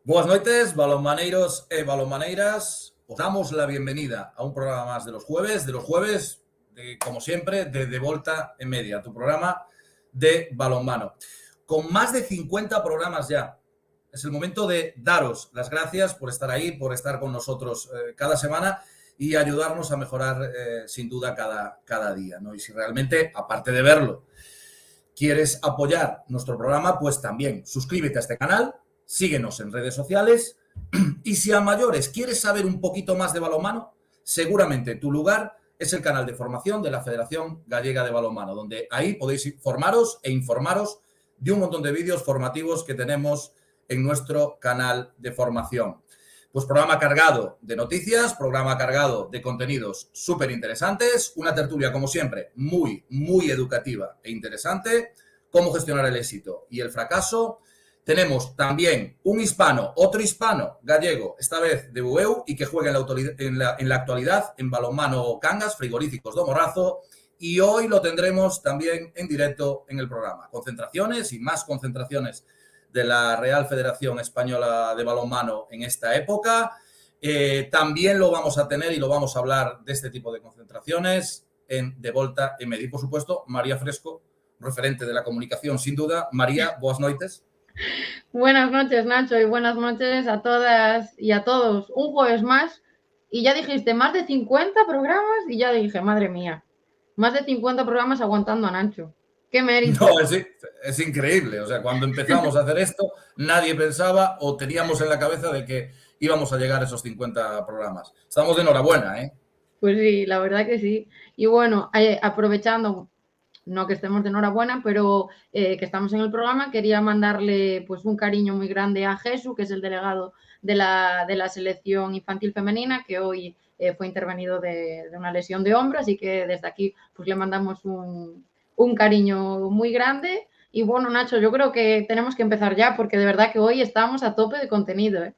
Buenas noches, balonmaneiros e balonmaneiras. Os damos la bienvenida a un programa más de los jueves, como siempre, de Volta en Media, tu programa de balonmano. Con más de 50 programas ya. Es el momento de daros las gracias por estar ahí, por estar con nosotros cada semana y ayudarnos a mejorar sin duda cada día, ¿no? Y si realmente, aparte de verlo, quieres apoyar nuestro programa, pues también suscríbete a este canal, síguenos en redes sociales y si a mayores quieres saber un poquito más de balonmano, seguramente tu lugar es el canal de formación de la Federación Gallega de Balonmano, donde ahí podéis formaros e informaros de un montón de vídeos formativos que tenemos en nuestro canal de formación. Pues programa cargado de noticias, programa cargado de contenidos súper interesantes, una tertulia, como siempre, muy educativa e interesante, cómo gestionar el éxito y el fracaso. Tenemos también un hispano, otro hispano gallego, esta vez de Bueu, y que juega en la actualidad en balonmano Cangas, frigoríficos do Morrazo, y hoy lo tendremos también en directo en el programa. Concentraciones y más concentraciones de la Real Federación Española de Balonmano en esta época. También lo vamos a tener y lo vamos a hablar de este tipo de concentraciones en De Volta en Media. Y, por supuesto, María Fresco, referente de la comunicación, sin duda. María, buenas noches. Buenas noches, Nacho, y buenas noches a todas y a todos. Un jueves más, y ya dijiste más de 50 programas, y ya dije, madre mía, más de 50 programas aguantando a Nacho. ¡Qué mérito! No, es increíble. O sea, cuando empezamos a hacer esto, nadie pensaba o teníamos en la cabeza de que íbamos a llegar a esos 50 programas. Estamos de enhorabuena, ¿eh? Pues sí, la verdad que sí. Y bueno, aprovechando, no que estemos de enhorabuena, pero que estamos en el programa, quería mandarle pues un cariño muy grande a Jesús, que es el delegado de la selección infantil femenina, que hoy fue intervenido de una lesión de hombro, así que desde aquí pues le mandamos un cariño muy grande. Y bueno, Nacho, yo creo que tenemos que empezar ya, porque de verdad que hoy estamos a tope de contenido, ¿eh?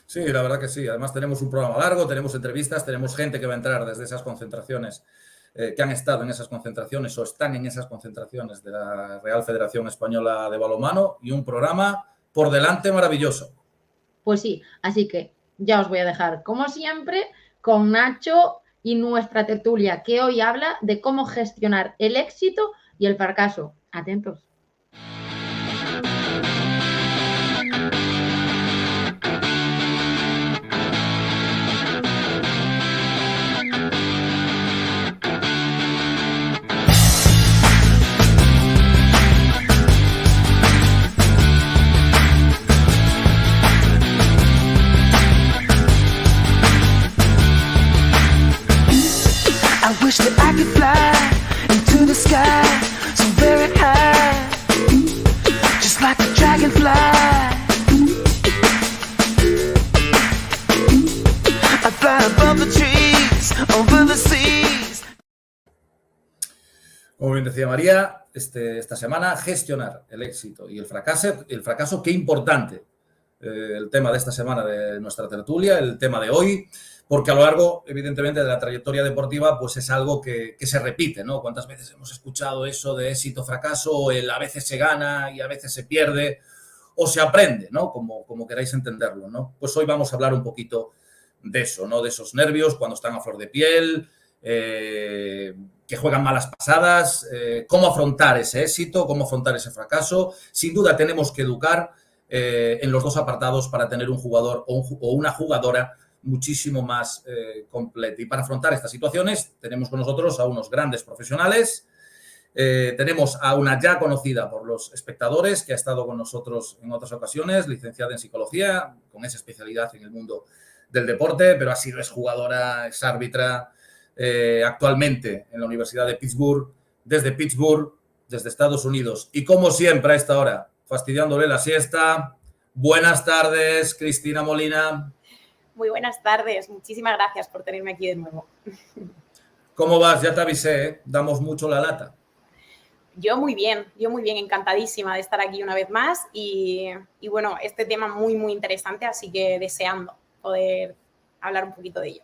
Sí, la verdad que sí. Además tenemos un programa largo, tenemos entrevistas, tenemos gente que va a entrar desde esas concentraciones, que han estado en esas concentraciones o están en esas concentraciones de la Real Federación Española de Balonmano y un programa por delante maravilloso. Pues sí, así que ya os voy a dejar, como siempre, con Nacho y nuestra tertulia, que hoy habla de cómo gestionar el éxito y el fracaso. Atentos. I wish that I could fly into the sky so very high, just like a dragonfly. I fly above the trees, over the seas. Como bien decía María, esta semana gestionar el éxito y el fracaso, qué importante el tema de esta semana de nuestra tertulia, el tema de hoy, porque a lo largo, evidentemente, de la trayectoria deportiva, pues es algo que se repite, ¿no? ¿Cuántas veces hemos escuchado eso de éxito, fracaso, o el a veces se gana y a veces se pierde, o se aprende, ¿no? Como queráis entenderlo, ¿no? Pues hoy vamos a hablar un poquito de eso, ¿no? De esos nervios cuando están a flor de piel, que juegan malas pasadas, cómo afrontar ese éxito, cómo afrontar ese fracaso. Sin duda tenemos que educar en los dos apartados para tener un jugador o una jugadora muchísimo más completa. Y para afrontar estas situaciones tenemos con nosotros a unos grandes profesionales. Tenemos a una ya conocida por los espectadores que ha estado con nosotros en otras ocasiones, licenciada en psicología, con esa especialidad en el mundo del deporte, pero ha sido exjugadora, es árbitra, actualmente en la Universidad de Pittsburgh, desde Estados Unidos. Y como siempre a esta hora, fastidiándole la siesta. Buenas tardes, Cristina Molina. Muy buenas tardes, muchísimas gracias por tenerme aquí de nuevo. ¿Cómo vas? Ya te avisé, ¿eh? Damos mucho la lata. Yo muy bien, encantadísima de estar aquí una vez más y bueno, este tema muy interesante, así que deseando poder hablar un poquito de ello.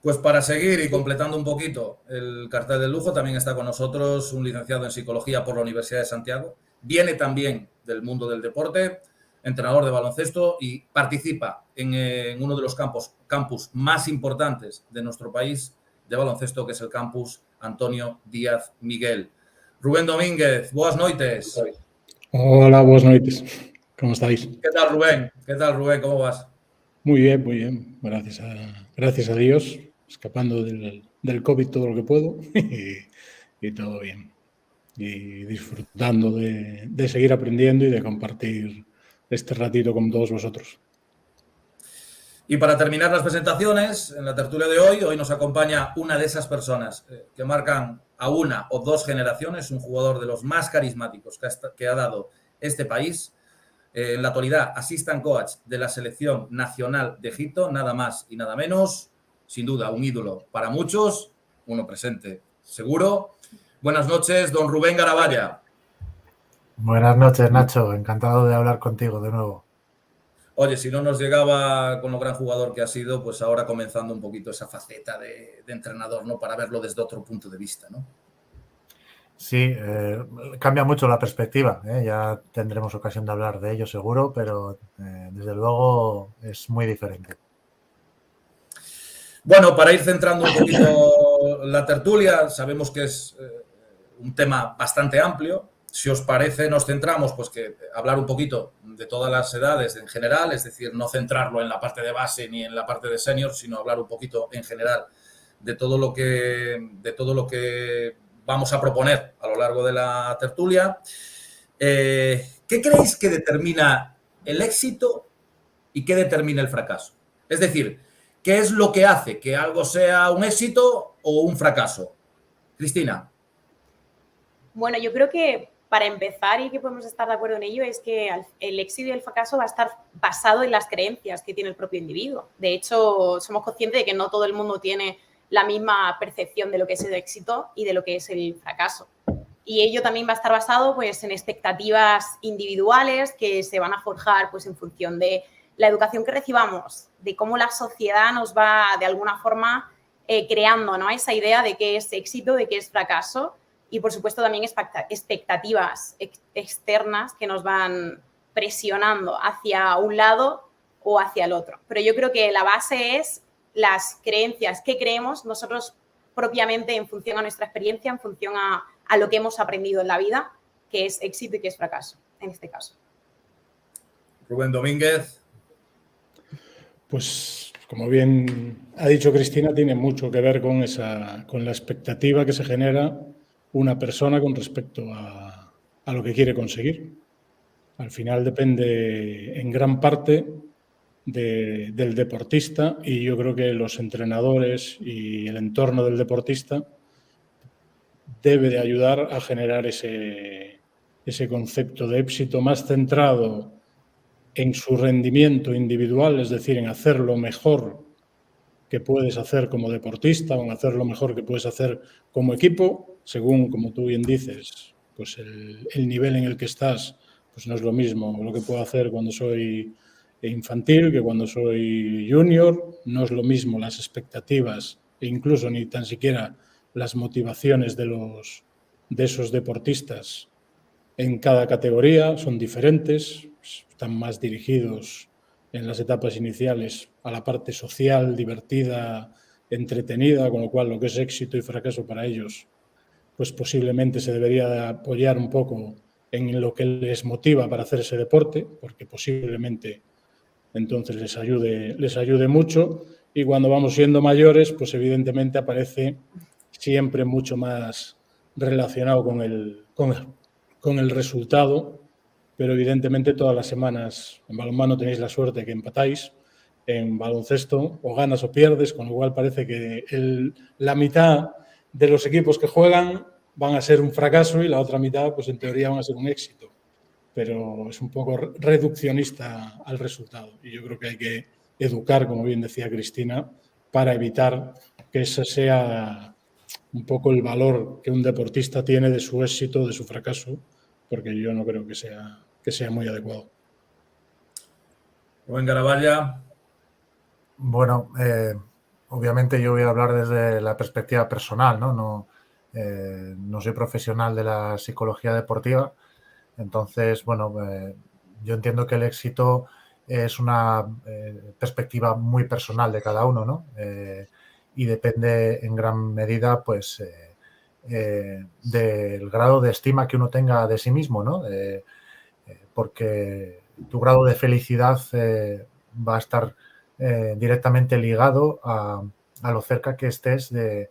Pues para seguir y completando un poquito el cartel de lujo, también está con nosotros un licenciado en psicología por la Universidad de Santiago. Viene también del mundo del deporte, entrenador de baloncesto y participa en uno de los campus más importantes de nuestro país de baloncesto, que es el campus Antonio Díaz Miguel. Rubén Domínguez, buenas noites. Hola, buenas noites. ¿Cómo estáis? ¿Qué tal, Rubén? ¿Qué tal, Rubén? ¿Cómo vas? Muy bien. Gracias a Dios, escapando del COVID todo lo que puedo y todo bien. Y disfrutando de seguir aprendiendo y de compartir este ratito con todos vosotros. Y para terminar las presentaciones, en la tertulia de hoy nos acompaña una de esas personas que marcan a una o dos generaciones, un jugador de los más carismáticos que ha dado este país. En la actualidad, assistant coach de la selección nacional de Egipto, nada más y nada menos. Sin duda, un ídolo para muchos, uno presente seguro. Buenas noches, don Rubén Garabaya. Buenas noches, Nacho. Encantado de hablar contigo de nuevo. Oye, si no nos llegaba con lo gran jugador que ha sido, pues ahora comenzando un poquito esa faceta de entrenador, ¿no? Para verlo desde otro punto de vista, ¿no? Sí, cambia mucho la perspectiva, ¿eh? Ya tendremos ocasión de hablar de ello seguro, pero desde luego es muy diferente. Bueno, para ir centrando un poquito la tertulia, sabemos que es un tema bastante amplio. Si os parece, nos centramos, pues que hablar un poquito de todas las edades en general, es decir, no centrarlo en la parte de base ni en la parte de senior, sino hablar un poquito en general de todo lo que vamos a proponer a lo largo de la tertulia. ¿Qué creéis que determina el éxito y qué determina el fracaso? Es decir, ¿qué es lo que hace que algo sea un éxito o un fracaso? Cristina. Bueno, yo creo que para empezar, y que podemos estar de acuerdo en ello, es que el éxito y el fracaso va a estar basado en las creencias que tiene el propio individuo. De hecho, somos conscientes de que no todo el mundo tiene la misma percepción de lo que es el éxito y de lo que es el fracaso. Y ello también va a estar basado, pues, en expectativas individuales que se van a forjar, pues, en función de la educación que recibamos, de cómo la sociedad nos va, de alguna forma, creando, ¿no?, esa idea de qué es éxito, de qué es fracaso. Y, por supuesto, también expectativas externas que nos van presionando hacia un lado o hacia el otro. Pero yo creo que la base es las creencias que creemos nosotros propiamente en función a nuestra experiencia, en función a lo que hemos aprendido en la vida, que es éxito y que es fracaso, en este caso. Rubén Domínguez. Pues, como bien ha dicho Cristina, tiene mucho que ver con la expectativa que se genera una persona con respecto a lo que quiere conseguir. Al final depende en gran parte del deportista, y yo creo que los entrenadores y el entorno del deportista debe de ayudar a generar ese concepto de éxito más centrado en su rendimiento individual, es decir, en hacer lo mejor que puedes hacer como deportista o en hacer lo mejor que puedes hacer como equipo, según, como tú bien dices, pues el nivel en el que estás, pues no es lo mismo lo que puedo hacer cuando soy infantil que cuando soy junior, no es lo mismo las expectativas e incluso ni tan siquiera las motivaciones de esos deportistas en cada categoría son diferentes, están más dirigidos en las etapas iniciales a la parte social, divertida, entretenida, con lo cual lo que es éxito y fracaso para ellos, pues posiblemente se debería de apoyar un poco en lo que les motiva para hacer ese deporte, porque posiblemente entonces les ayude mucho. Y cuando vamos siendo mayores, pues evidentemente aparece siempre mucho más relacionado con el resultado, pero evidentemente todas las semanas en balonmano tenéis la suerte que empatáis, en baloncesto o ganas o pierdes, con lo cual parece que la mitad de los equipos que juegan van a ser un fracaso y la otra mitad, pues en teoría van a ser un éxito, pero es un poco reduccionista al resultado, y yo creo que hay que educar, como bien decía Cristina, para evitar que ese sea un poco el valor que un deportista tiene de su éxito, de su fracaso, porque yo no creo que sea muy adecuado. Rubén Garabaya. Bueno, obviamente yo voy a hablar desde la perspectiva personal, ¿no? No soy profesional de la psicología deportiva, entonces, bueno, yo entiendo que el éxito es una perspectiva muy personal de cada uno, ¿no? Y depende en gran medida, pues, del grado de estima que uno tenga de sí mismo, ¿no? Porque tu grado de felicidad va a estar directamente ligado a lo cerca que estés de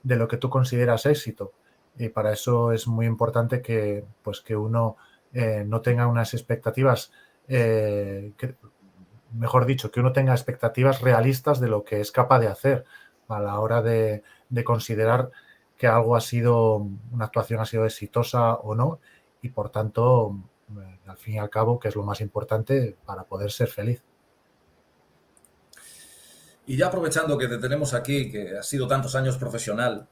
lo que tú consideras éxito. Y para eso es muy importante que, pues, que uno no tenga unas expectativas, mejor dicho, que uno tenga expectativas realistas de lo que es capaz de hacer a la hora de considerar que algo ha sido, una actuación ha sido exitosa o no, y por tanto, al fin y al cabo, que es lo más importante para poder ser feliz. Y ya aprovechando que te tenemos aquí, que has sido tantos años profesional,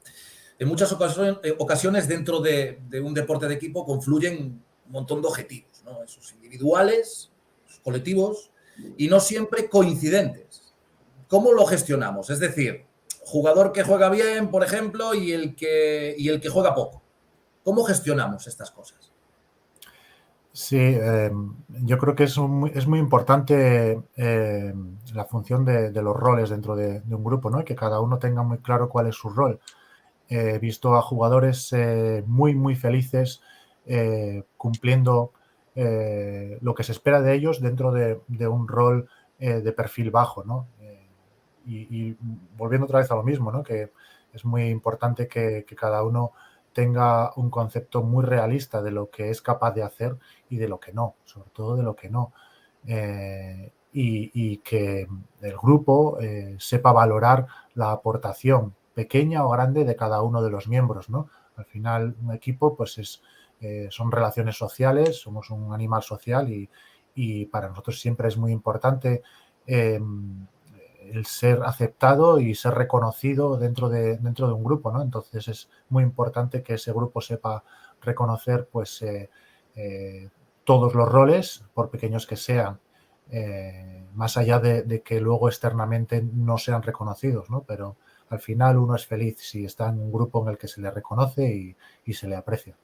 en muchas ocasiones dentro de un deporte de equipo confluyen un montón de objetivos, ¿no? Esos individuales, esos colectivos, y no siempre coincidentes. ¿Cómo lo gestionamos? Es decir, jugador que juega bien, por ejemplo, y el que juega poco. ¿Cómo gestionamos estas cosas? Sí, yo creo que es muy importante la función de los roles dentro de un grupo, ¿no? Y que cada uno tenga muy claro cuál es su rol. He visto a jugadores muy felices cumpliendo lo que se espera de ellos dentro de un rol de perfil bajo, ¿no? Y volviendo otra vez a lo mismo, ¿no? Que es muy importante que cada uno tenga un concepto muy realista de lo que es capaz de hacer y de lo que no, sobre todo de lo que no. Y que el grupo sepa valorar la aportación pequeña o grande de cada uno de los miembros, ¿no? Al final, un equipo, pues son relaciones sociales, somos un animal social y para nosotros siempre es muy importante el ser aceptado y ser reconocido dentro de un grupo, ¿no? Entonces es muy importante que ese grupo sepa reconocer, pues, todos los roles, por pequeños que sean, más allá de que luego externamente no sean reconocidos, ¿no? Pero al final uno es feliz si está en un grupo en el que se le reconoce y se le aprecia.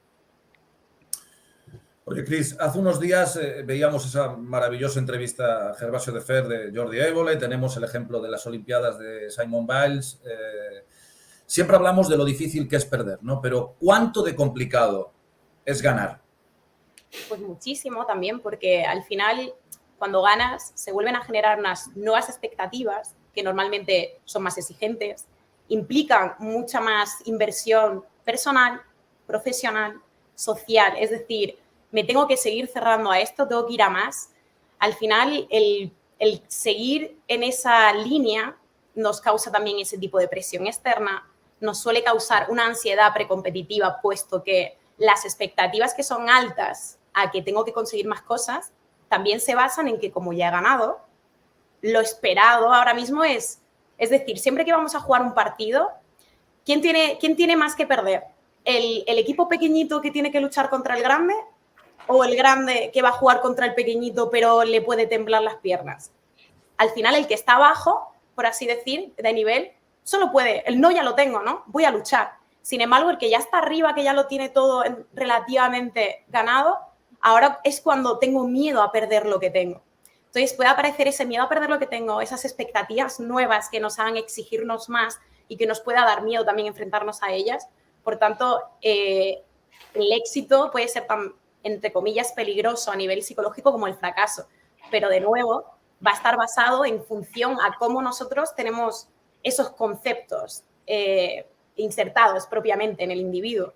Oye, Cris, hace unos días veíamos esa maravillosa entrevista a Gervasio de Fer de Jordi Évole, tenemos el ejemplo de las Olimpiadas de Simone Biles. Siempre hablamos de lo difícil que es perder, ¿no? Pero ¿cuánto de complicado es ganar? Pues muchísimo también, porque al final, cuando ganas, se vuelven a generar unas nuevas expectativas que normalmente son más exigentes, implican mucha más inversión personal, profesional, social. Es decir, me tengo que seguir cerrando a esto, tengo que ir a más. Al final, el seguir en esa línea nos causa también ese tipo de presión externa, nos suele causar una ansiedad precompetitiva, puesto que las expectativas que son altas a que tengo que conseguir más cosas, también se basan en que como ya he ganado, lo esperado ahora mismo es decir, siempre que vamos a jugar un partido, ¿quién tiene más que perder? ¿El equipo pequeñito que tiene que luchar contra el grande o el grande que va a jugar contra el pequeñito pero le puede temblar las piernas? Al final el que está abajo, por así decir, de nivel, solo puede, el no ya lo tengo, ¿no? Voy a luchar. Sin embargo, el que ya está arriba, que ya lo tiene todo relativamente ganado, ahora es cuando tengo miedo a perder lo que tengo. Entonces puede aparecer ese miedo a perder lo que tengo, esas expectativas nuevas que nos hagan exigirnos más y que nos pueda dar miedo también enfrentarnos a ellas. Por tanto, el éxito puede ser tan, entre comillas, peligroso a nivel psicológico como el fracaso. Pero de nuevo, va a estar basado en función a cómo nosotros tenemos esos conceptos insertados propiamente en el individuo.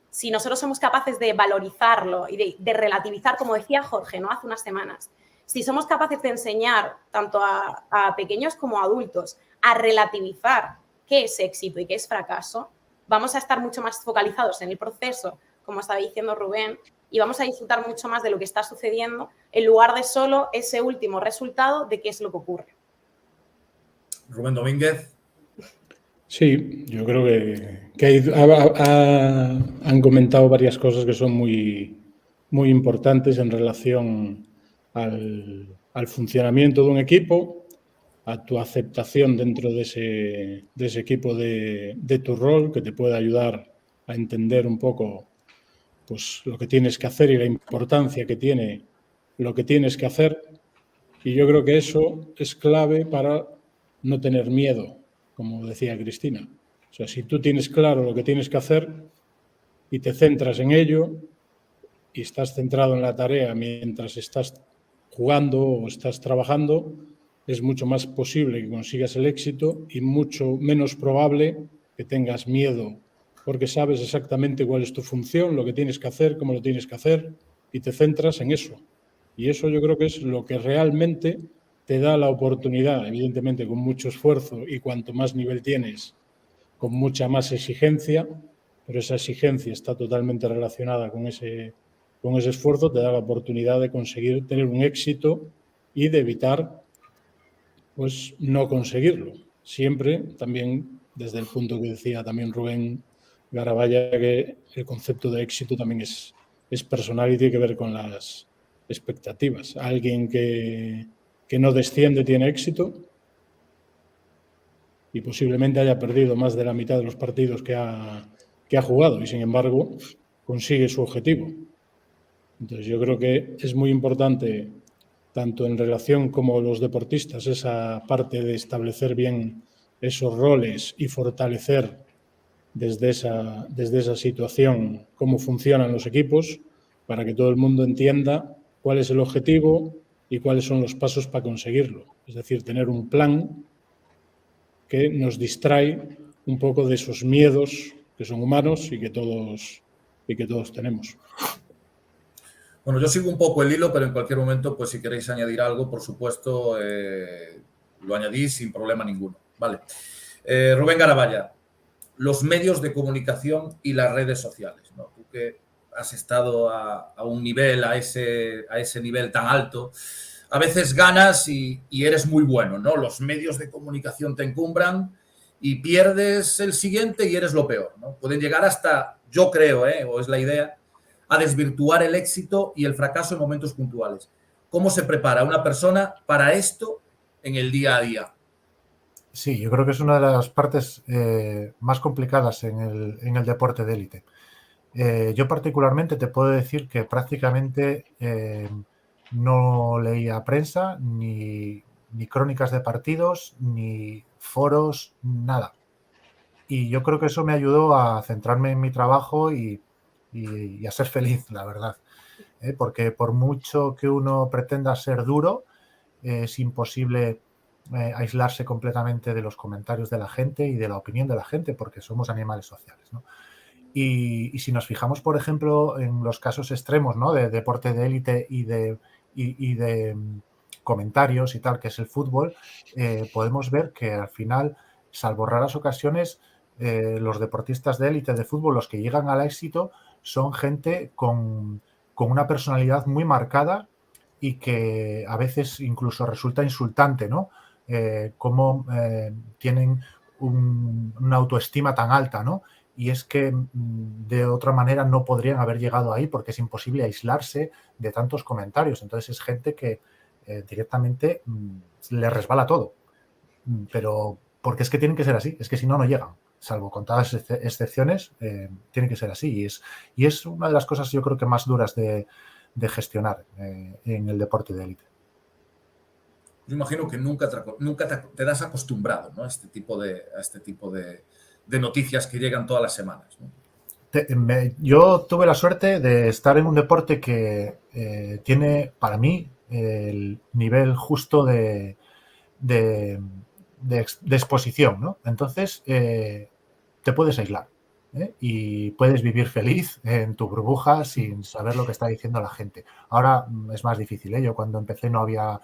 Si nosotros somos capaces de valorizarlo y de relativizar, como decía Jorge, ¿no? Hace unas semanas, si somos capaces de enseñar tanto a pequeños como a adultos a relativizar qué es éxito y qué es fracaso, vamos a estar mucho más focalizados en el proceso, como estaba diciendo Rubén, y vamos a disfrutar mucho más de lo que está sucediendo en lugar de solo ese último resultado de qué es lo que ocurre. Rubén Domínguez. Sí, yo creo que han comentado varias cosas que son muy importantes en relación al funcionamiento de un equipo, a tu aceptación dentro de ese equipo de tu rol, que te puede ayudar a entender un poco, pues, lo que tienes que hacer y la importancia que tiene lo que tienes que hacer, y yo creo que eso es clave para no tener miedo, como decía Cristina. O sea, si tú tienes claro lo que tienes que hacer y te centras en ello y estás centrado en la tarea mientras estás jugando o estás trabajando, es mucho más posible que consigas el éxito y mucho menos probable que tengas miedo, porque sabes exactamente cuál es tu función, lo que tienes que hacer, cómo lo tienes que hacer, y te centras en eso. Y eso yo creo que es lo que realmente te da la oportunidad, evidentemente con mucho esfuerzo, y cuanto más nivel tienes, con mucha más exigencia, pero esa exigencia está totalmente relacionada con ese esfuerzo, te da la oportunidad de conseguir tener un éxito y de evitar pues no conseguirlo. Siempre también desde el punto que decía también Rubén Garabaya, que el concepto de éxito también es personal y tiene que ver con las expectativas. Alguien que no desciende tiene éxito y posiblemente haya perdido más de la mitad de los partidos que ha jugado y sin embargo consigue su objetivo. Entonces yo creo que es muy importante, tanto en relación como los deportistas, esa parte de establecer bien esos roles y fortalecer desde esa situación cómo funcionan los equipos para que todo el mundo entienda cuál es el objetivo y cuáles son los pasos para conseguirlo. Es decir, tener un plan que nos distrae un poco de esos miedos que son humanos y que todos tenemos. Bueno, yo sigo un poco el hilo, pero en cualquier momento, pues si queréis añadir algo, por supuesto, lo añadís sin problema ninguno. Vale. Rubén Garabaya, los medios de comunicación y las redes sociales, ¿no? Tú que has estado a un nivel, a ese nivel tan alto, a veces ganas y eres muy bueno, ¿no? Los medios de comunicación te encumbran y pierdes el siguiente y eres lo peor, ¿no? Pueden llegar hasta, yo creo, o es la idea, a desvirtuar el éxito y el fracaso en momentos puntuales. ¿Cómo se prepara una persona para esto en el día a día? Sí, yo creo que es una de las partes más complicadas en el deporte de élite. Yo particularmente te puedo decir que prácticamente no leía prensa, ni crónicas de partidos, ni foros, nada. Y yo creo que eso me ayudó a centrarme en mi trabajo y a ser feliz, la verdad. Porque por mucho que uno pretenda ser duro, es imposible aislarse completamente de los comentarios de la gente y de la opinión de la gente, porque somos animales sociales, ¿no? Y si nos fijamos, por ejemplo, en los casos extremos, ¿no?, de deporte de élite y de comentarios y tal, que es el fútbol, podemos ver que al final, salvo raras ocasiones, los deportistas de élite de fútbol, los que llegan al éxito, son gente con una personalidad muy marcada y que a veces incluso resulta insultante, ¿no? Cómo tienen una autoestima tan alta, ¿no? Y es que de otra manera no podrían haber llegado ahí porque es imposible aislarse de tantos comentarios. Entonces es gente que directamente le resbala todo. Pero porque es que tienen que ser así, es que si no, no llegan. Salvo contadas excepciones, tiene que ser así. Y es una de las cosas yo creo que más duras de gestionar en el deporte de élite. Yo imagino que nunca te das acostumbrado, ¿no?, a este tipo de noticias que llegan todas las semanas, ¿no? Yo tuve la suerte de estar en un deporte que tiene, para mí, el nivel justo de exposición, ¿no? Entonces, te puedes aislar, ¿eh? Y puedes vivir feliz en tu burbuja sin saber lo que está diciendo la gente. Ahora es más difícil, ¿eh? Yo cuando empecé no había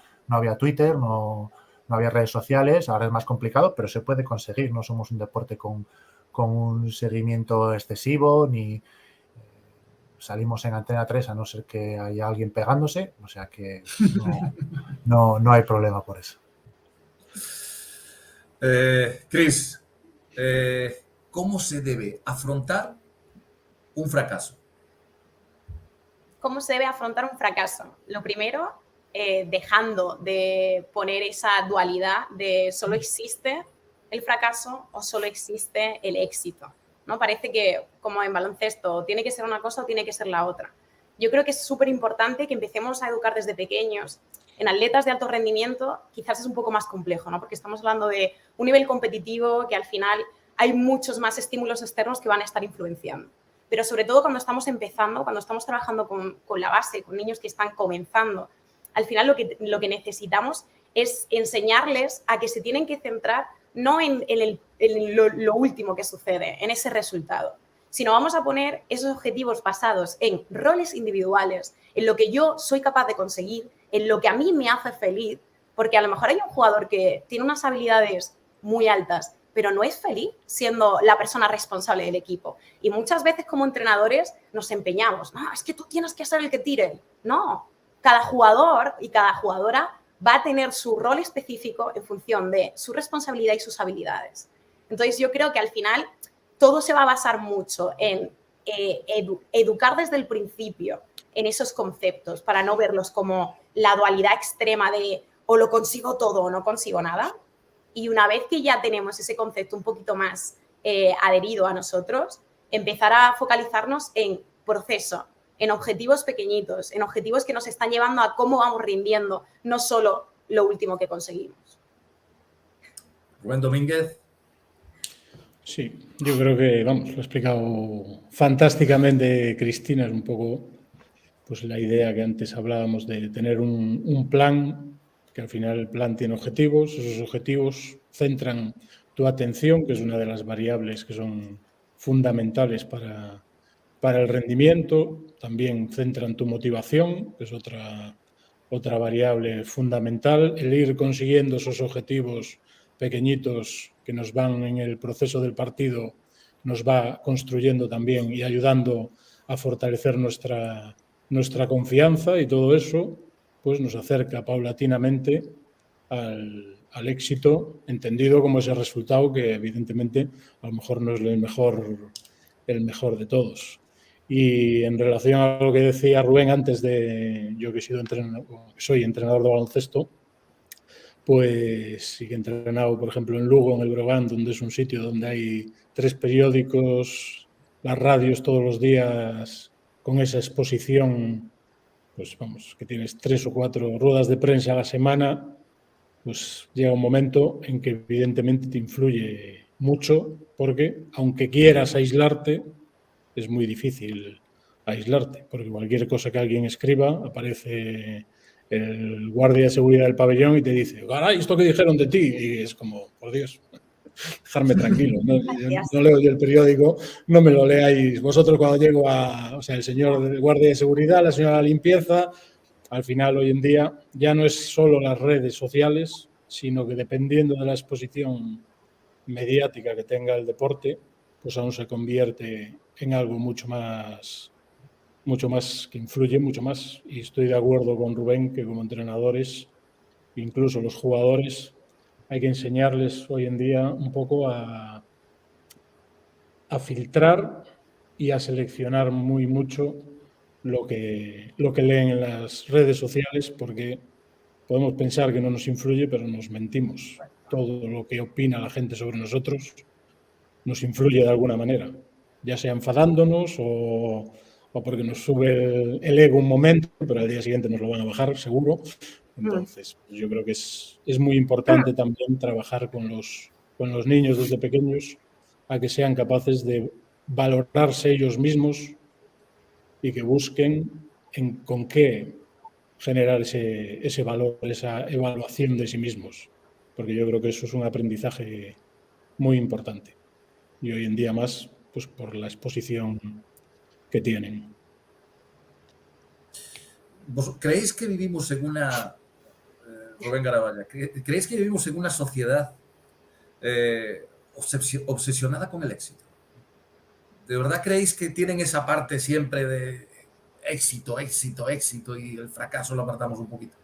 Twitter, no había redes sociales, ahora es más complicado, pero se puede conseguir. No somos un deporte con un seguimiento excesivo, ni salimos en Antena 3 a no ser que haya alguien pegándose, o sea que no hay problema por eso. Chris, ¿cómo se debe afrontar un fracaso? ¿Cómo se debe afrontar un fracaso? Lo primero, dejando de poner esa dualidad de solo existe el fracaso o solo existe el éxito, ¿no? Parece que, como en baloncesto, tiene que ser una cosa o tiene que ser la otra. yo creo que es súper importante que empecemos a educar desde pequeños. En atletas de alto rendimiento quizás es un poco más complejo, ¿no? Porque estamos hablando de un nivel competitivo que al final hay muchos más estímulos externos que van a estar influenciando. Pero sobre todo cuando estamos empezando, cuando estamos trabajando con la base, con niños que están comenzando, al final lo que necesitamos es enseñarles a que se tienen que centrar no en lo último que sucede, en ese resultado, sino vamos a poner esos objetivos basados en roles individuales, en lo que yo soy capaz de conseguir, en lo que a mí me hace feliz, porque a lo mejor hay un jugador que tiene unas habilidades muy altas, pero no es feliz siendo la persona responsable del equipo. Y muchas veces como entrenadores nos empeñamos, no, es que tú tienes que ser el que tire. No, cada jugador y cada jugadora va a tener su rol específico en función de su responsabilidad y sus habilidades. Entonces yo creo que al final todo se va a basar mucho en educar desde el principio en esos conceptos para no verlos como la dualidad extrema de o lo consigo todo o no consigo nada. Y una vez que ya tenemos ese concepto un poquito más adherido a nosotros, empezar a focalizarnos en proceso, en objetivos pequeñitos, en objetivos que nos están llevando a cómo vamos rindiendo, no solo lo último que conseguimos. Rubén Domínguez. Sí, yo creo que, vamos, lo ha explicado fantásticamente Cristina. Es un poco pues la idea que antes hablábamos de tener un plan, que al final el plan tiene objetivos, esos objetivos centran tu atención, que es una de las variables que son fundamentales para el rendimiento, también centran tu motivación, que es otra variable fundamental, el ir consiguiendo esos objetivos pequeñitos que nos van en el proceso del partido, nos va construyendo también y ayudando a fortalecer nuestra confianza, y todo eso pues nos acerca paulatinamente al éxito, entendido como ese resultado que evidentemente a lo mejor no es el mejor de todos. Y en relación a lo que decía Rubén antes de yo que soy entrenador de baloncesto, pues sí que he entrenado, por ejemplo, en Lugo, en el Brogan, donde es un sitio donde hay 3 periódicos, las radios todos los días, con esa exposición, pues vamos, que tienes 3 o 4 ruedas de prensa a la semana, pues llega un momento en que evidentemente te influye mucho, porque aunque quieras aislarte, es muy difícil aislarte, porque cualquier cosa que alguien escriba, aparece el guardia de seguridad del pabellón y te dice, caray, ¿esto que dijeron de ti? Y es como, por Dios, dejarme tranquilo. No leo yo el periódico, no me lo leáis vosotros cuando llego el señor del guardia de seguridad, la señora de la limpieza. Al final, hoy en día, ya no es solo las redes sociales, sino que dependiendo de la exposición mediática que tenga el deporte, pues aún se convierte en algo mucho más, que influye mucho más. Y estoy de acuerdo con Rubén que como entrenadores, incluso los jugadores, hay que enseñarles hoy en día un poco a filtrar y a seleccionar mucho lo que leen en las redes sociales, porque podemos pensar que no nos influye, pero nos mentimos. Todo lo que opina la gente sobre nosotros nos influye de alguna manera, ya sea enfadándonos o porque nos sube el ego un momento, pero al día siguiente nos lo van a bajar, seguro. Entonces, yo creo que es muy importante también trabajar con los niños desde pequeños a que sean capaces de valorarse ellos mismos y que busquen con qué generar ese valor, esa evaluación de sí mismos, porque yo creo que eso es un aprendizaje muy importante y hoy en día más pues por la exposición que tienen. ¿Creéis que vivimos en una... Rubén Garaballa, ¿creéis que vivimos en una sociedad obsesionada con el éxito? ¿De verdad creéis que tienen esa parte siempre de éxito y el fracaso lo apartamos un poquito?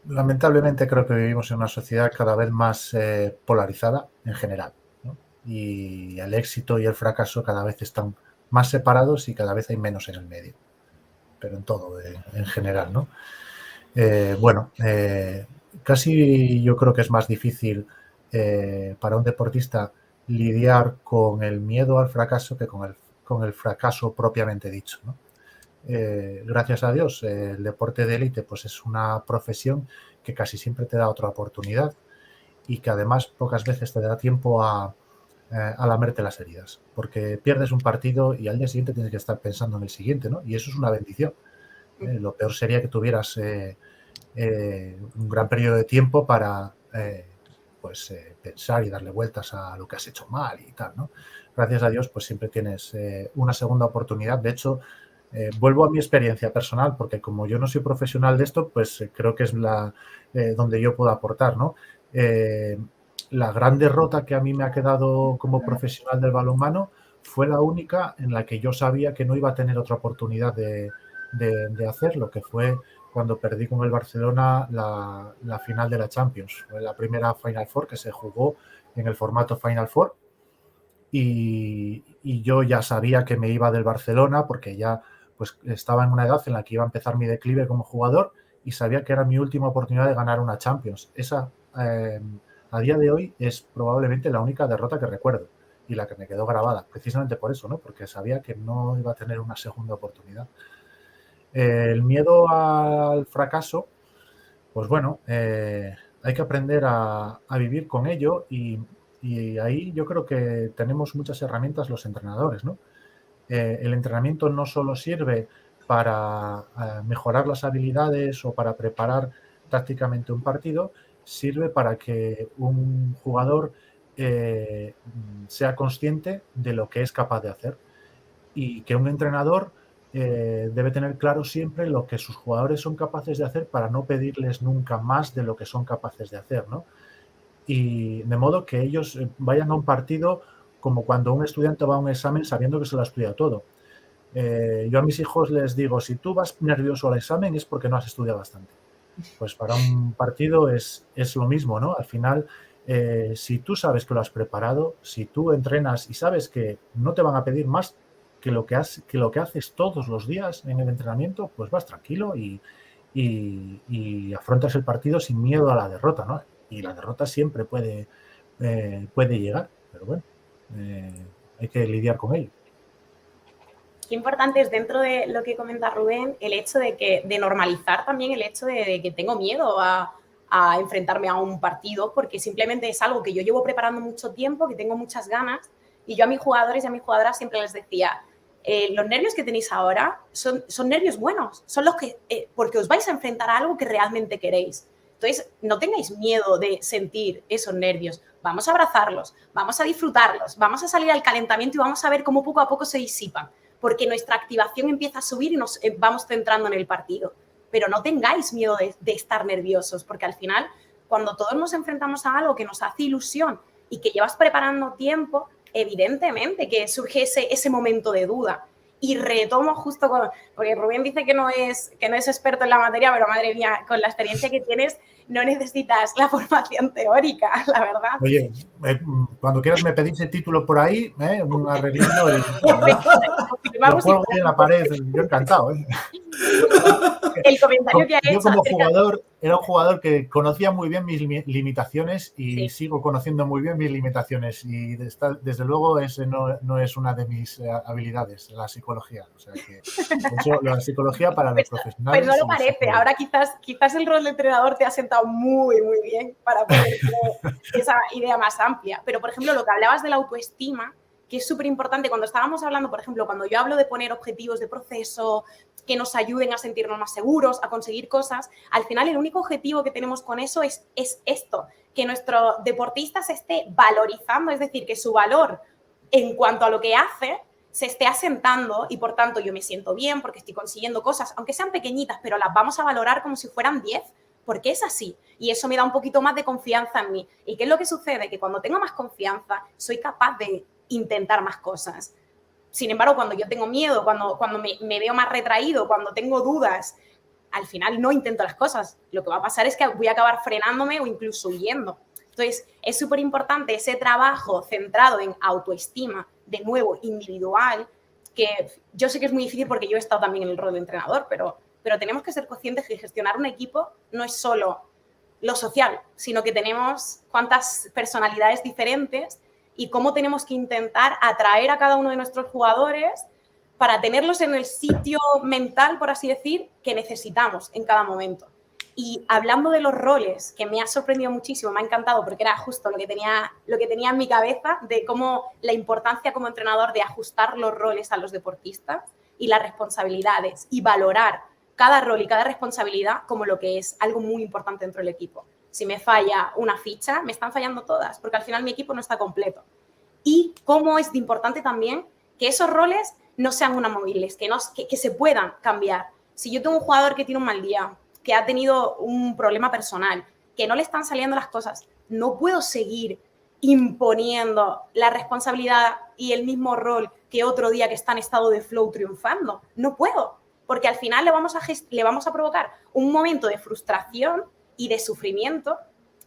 Lamentablemente creo que vivimos en una sociedad cada vez más polarizada en general, ¿no? Y el éxito y el fracaso cada vez están más separados y cada vez hay menos en el medio, pero en todo, en general, ¿no? Casi yo creo que es más difícil para un deportista lidiar con el miedo al fracaso que con el fracaso propiamente dicho, ¿no? gracias a Dios, el deporte de élite pues es una profesión que casi siempre te da otra oportunidad y que además pocas veces te da tiempo a lamerte las heridas, porque pierdes un partido y al día siguiente tienes que estar pensando en el siguiente, ¿no? Y eso es una bendición. Lo peor sería que tuvieras un gran periodo de tiempo para pensar y darle vueltas a lo que has hecho mal y tal, ¿no? Gracias a Dios, pues siempre tienes una segunda oportunidad. De hecho, vuelvo a mi experiencia personal, porque como yo no soy profesional de esto, pues creo que es donde yo puedo aportar, ¿no? La gran derrota que a mí me ha quedado como profesional del balonmano fue la única en la que yo sabía que no iba a tener otra oportunidad de hacerlo, que fue cuando perdí con el Barcelona la final de la Champions. Fue la primera Final Four que se jugó en el formato Final Four y yo ya sabía que me iba del Barcelona porque ya pues estaba en una edad en la que iba a empezar mi declive como jugador y sabía que era mi última oportunidad de ganar una Champions. Esa, a día de hoy, es probablemente la única derrota que recuerdo y la que me quedó grabada, precisamente por eso, ¿no? Porque sabía que no iba a tener una segunda oportunidad. El miedo al fracaso, pues bueno, hay que aprender a vivir con ello y ahí yo creo que tenemos muchas herramientas los entrenadores, ¿no? El entrenamiento no solo sirve para mejorar las habilidades o para preparar tácticamente un partido, sirve para que un jugador sea consciente de lo que es capaz de hacer y que un entrenador debe tener claro siempre lo que sus jugadores son capaces de hacer para no pedirles nunca más de lo que son capaces de hacer, ¿no? Y de modo que ellos vayan a un partido como cuando un estudiante va a un examen sabiendo que se lo ha estudiado todo. Yo a mis hijos les digo, si tú vas nervioso al examen es porque no has estudiado bastante. Pues para un partido es lo mismo, ¿no? Al final, si tú sabes que lo has preparado, si tú entrenas y sabes que no te van a pedir más que lo que haces todos los días en el entrenamiento, pues vas tranquilo y afrontas el partido sin miedo a la derrota, ¿no? Y la derrota siempre puede llegar, pero bueno, hay que lidiar con ello. Qué importante es, dentro de lo que comenta Rubén, el hecho de normalizar también el hecho de que tengo miedo a enfrentarme a un partido, porque simplemente es algo que yo llevo preparando mucho tiempo, que tengo muchas ganas, y yo a mis jugadores y a mis jugadoras siempre les decía, los nervios que tenéis ahora son nervios buenos, son los que, porque os vais a enfrentar a algo que realmente queréis. Entonces, no tengáis miedo de sentir esos nervios. Vamos a abrazarlos, vamos a disfrutarlos, vamos a salir al calentamiento y vamos a ver cómo poco a poco se disipan, porque nuestra activación empieza a subir y nos vamos centrando en el partido. Pero no tengáis miedo de estar nerviosos, porque al final, cuando todos nos enfrentamos a algo que nos hace ilusión y que llevas preparando tiempo, evidentemente que surge ese momento de duda. Y retomo justo porque Rubén dice que no es experto en la materia, pero madre mía, con la experiencia que tienes, no necesitas la formación teórica, la verdad. Oye, cuando quieras me pedís el título por ahí, un arreglito, lo cuelgo en la pared, yo encantado. El comentario que ha hecho. Yo como jugador, era un jugador que conocía muy bien mis limitaciones y sigo conociendo muy bien mis limitaciones y desde luego ese no es una de mis habilidades, la psicología. O sea que eso, la psicología para los profesionales. Pues no lo parece. Ahora quizás el rol de entrenador te ha sentado muy, muy bien para poder tener esa idea más amplia. Pero, por ejemplo, lo que hablabas de la autoestima, que es súper importante cuando estábamos hablando, por ejemplo, cuando yo hablo de poner objetivos de proceso que nos ayuden a sentirnos más seguros, a conseguir cosas, al final el único objetivo que tenemos con eso es esto, que nuestro deportista se esté valorizando, es decir, que su valor en cuanto a lo que hace se esté asentando y, por tanto, yo me siento bien porque estoy consiguiendo cosas, aunque sean pequeñitas, pero las vamos a valorar como si fueran 10, porque es así. Y eso me da un poquito más de confianza en mí. ¿Y qué es lo que sucede? Que cuando tengo más confianza, soy capaz de intentar más cosas. Sin embargo, cuando yo tengo miedo, cuando me veo más retraído, cuando tengo dudas, al final no intento las cosas. Lo que va a pasar es que voy a acabar frenándome o incluso huyendo. Entonces, es súper importante ese trabajo centrado en autoestima, de nuevo, individual, que yo sé que es muy difícil porque yo he estado también en el rol de entrenador, pero tenemos que ser conscientes que gestionar un equipo no es solo lo social, sino que tenemos cuántas personalidades diferentes y cómo tenemos que intentar atraer a cada uno de nuestros jugadores para tenerlos en el sitio mental, por así decir, que necesitamos en cada momento. Y hablando de los roles, que me ha sorprendido muchísimo, me ha encantado porque era justo lo que tenía en mi cabeza de cómo la importancia como entrenador de ajustar los roles a los deportistas y las responsabilidades y valorar cada rol y cada responsabilidad como lo que es algo muy importante dentro del equipo. Si me falla una ficha, me están fallando todas, porque al final mi equipo no está completo. Y cómo es importante también que esos roles no sean inamovibles, que se puedan cambiar. Si yo tengo un jugador que tiene un mal día, que ha tenido un problema personal, que no le están saliendo las cosas, no puedo seguir imponiendo la responsabilidad y el mismo rol que otro día que está en estado de flow triunfando. No puedo, porque al final le vamos a provocar un momento de frustración y de sufrimiento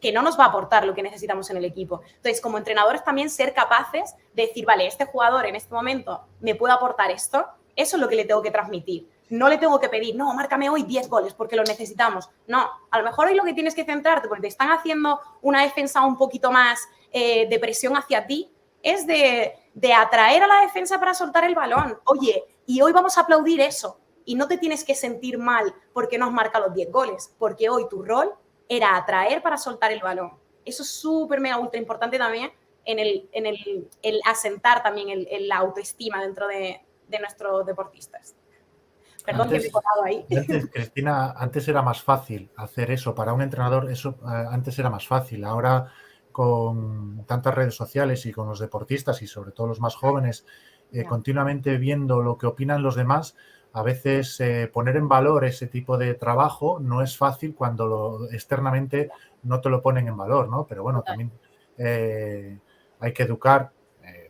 que no nos va a aportar lo que necesitamos en el equipo. Entonces, como entrenadores también ser capaces de decir, vale, este jugador en este momento me puede aportar esto, eso es lo que le tengo que transmitir. No le tengo que pedir, no, márcame hoy 10 goles porque lo necesitamos. No, a lo mejor hoy lo que tienes que centrarte, porque te están haciendo una defensa un poquito más de presión hacia ti, es de atraer a la defensa para soltar el balón. Oye, y hoy vamos a aplaudir eso. Y no te tienes que sentir mal porque no has marcado los 10 goles, porque hoy tu rol era atraer para soltar el balón. Eso es súper, mega, ultra importante también en el asentar también la autoestima dentro de nuestros deportistas. Perdón que me he colado ahí. Cristina, antes era más fácil hacer eso. Para un entrenador eso antes era más fácil. Ahora, con tantas redes sociales y con los deportistas y sobre todo los más jóvenes, continuamente viendo lo que opinan los demás, a veces poner en valor ese tipo de trabajo no es fácil cuando externamente no te lo ponen en valor, ¿no? Pero bueno, también hay que educar,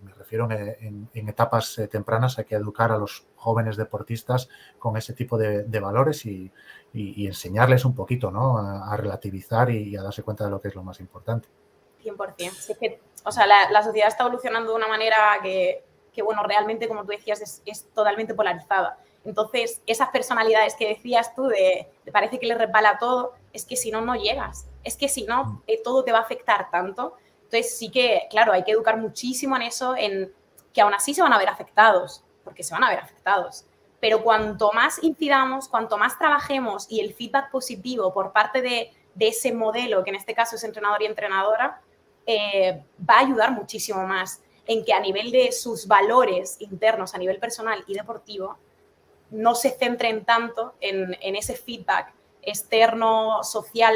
me refiero en etapas tempranas, hay que educar a los jóvenes deportistas con ese tipo de valores y enseñarles un poquito, ¿no? A relativizar y a darse cuenta de lo que es lo más importante. 100%. Sí, es que, o sea, la sociedad está evolucionando de una manera que bueno, realmente, como tú decías, es totalmente polarizada. Entonces, esas personalidades que decías tú de parece que le resbala todo, es que si no, no llegas. Es que si no, todo te va a afectar tanto. Entonces, sí que, claro, hay que educar muchísimo en eso, en que aún así se van a ver afectados, porque se van a ver afectados. Pero cuanto más incidamos, cuanto más trabajemos y el feedback positivo por parte de ese modelo, que en este caso es entrenador y entrenadora, va a ayudar muchísimo más en que a nivel de sus valores internos, a nivel personal y deportivo, no se centren tanto en ese feedback externo, social,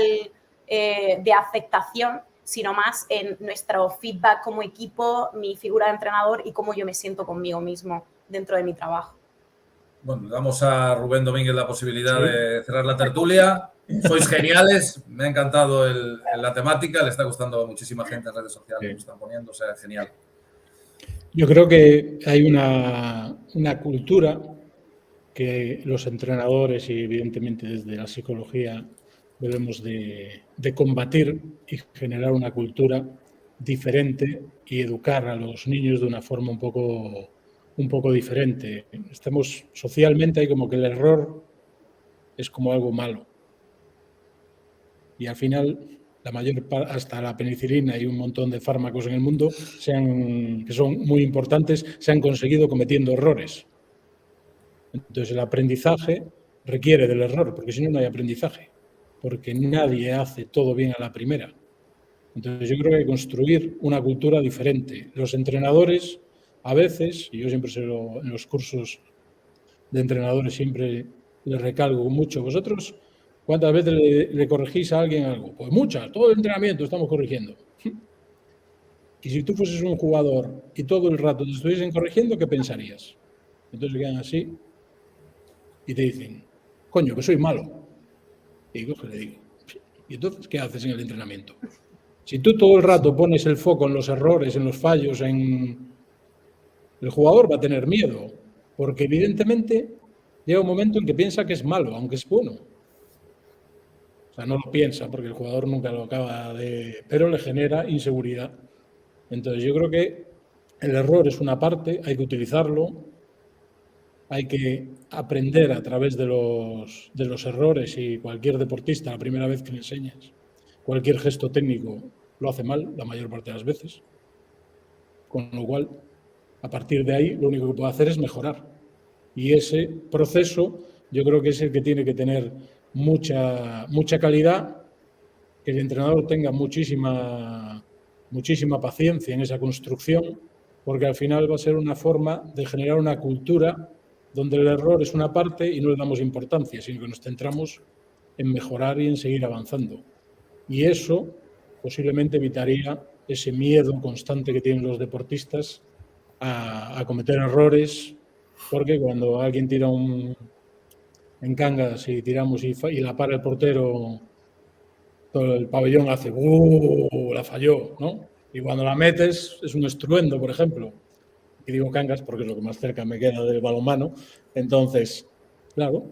de aceptación, sino más en nuestro feedback como equipo, mi figura de entrenador y cómo yo me siento conmigo mismo dentro de mi trabajo. Bueno, damos a Rubén Domínguez la posibilidad de cerrar la tertulia. Sois geniales, me ha encantado la temática, le está gustando a muchísima gente en redes sociales, me están poniendo, o sea, genial. Yo creo que hay una cultura que los entrenadores y evidentemente desde la psicología debemos de combatir y generar una cultura diferente y educar a los niños de una forma un poco diferente. Estamos socialmente, hay como que el error es como algo malo. Y al final, hasta la penicilina y un montón de fármacos en el mundo, que son muy importantes, se han conseguido cometiendo errores. Entonces, el aprendizaje requiere del error, porque si no, no hay aprendizaje. Porque nadie hace todo bien a la primera. Entonces, yo creo que hay que construir una cultura diferente. Los entrenadores, a veces, y yo siempre en los cursos de entrenadores siempre les recalco mucho, vosotros, ¿cuántas veces le corregís a alguien algo? Pues muchas, todo el entrenamiento estamos corrigiendo. Y si tú fueses un jugador y todo el rato te estuviesen corrigiendo, ¿qué pensarías? Entonces quedan así y te dicen, coño, que soy malo. Y digo, ¿qué le digo? ¿Y entonces qué haces en el entrenamiento? Si tú todo el rato pones el foco en los errores, en los fallos, el jugador va a tener miedo, porque evidentemente llega un momento en que piensa que es malo, aunque es bueno. O sea, no lo piensa, porque el jugador nunca lo acaba de... pero le genera inseguridad. Entonces yo creo que el error es una parte, hay que utilizarlo, hay que aprender a través de los errores, y cualquier deportista, la primera vez que le enseñas, cualquier gesto técnico lo hace mal la mayor parte de las veces. Con lo cual, a partir de ahí, lo único que puede hacer es mejorar. Y ese proceso yo creo que es el que tiene que tener mucha calidad, que el entrenador tenga muchísima paciencia en esa construcción, porque al final va a ser una forma de generar una cultura donde el error es una parte y no le damos importancia, sino que nos centramos en mejorar y en seguir avanzando. Y eso posiblemente evitaría ese miedo constante que tienen los deportistas a cometer errores, porque cuando alguien tira en Cangas y tiramos y la para el portero, todo el pabellón hace la falló, ¿no? Y cuando la metes es un estruendo, por ejemplo. Y digo Cangas porque es lo que más cerca me queda del balonmano. Entonces, claro,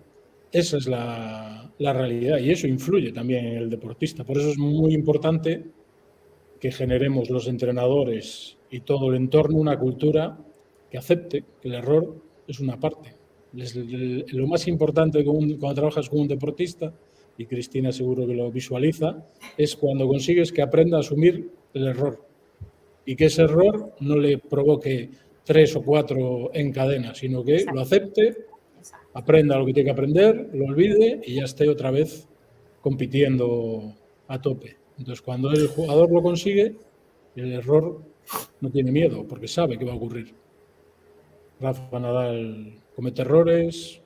esa es la realidad y eso influye también en el deportista. Por eso es muy importante que generemos los entrenadores y todo el entorno una cultura que acepte que el error es una parte. Lo más importante cuando trabajas con un deportista, y Cristina seguro que lo visualiza, es cuando consigues que aprenda a asumir el error y que ese error no le provoque 3 o 4 en cadena, sino que lo acepte, aprenda lo que tiene que aprender, lo olvide y ya esté otra vez compitiendo a tope. Entonces, cuando el jugador lo consigue, el error no tiene miedo porque sabe que va a ocurrir. Rafa Nadal comete errores,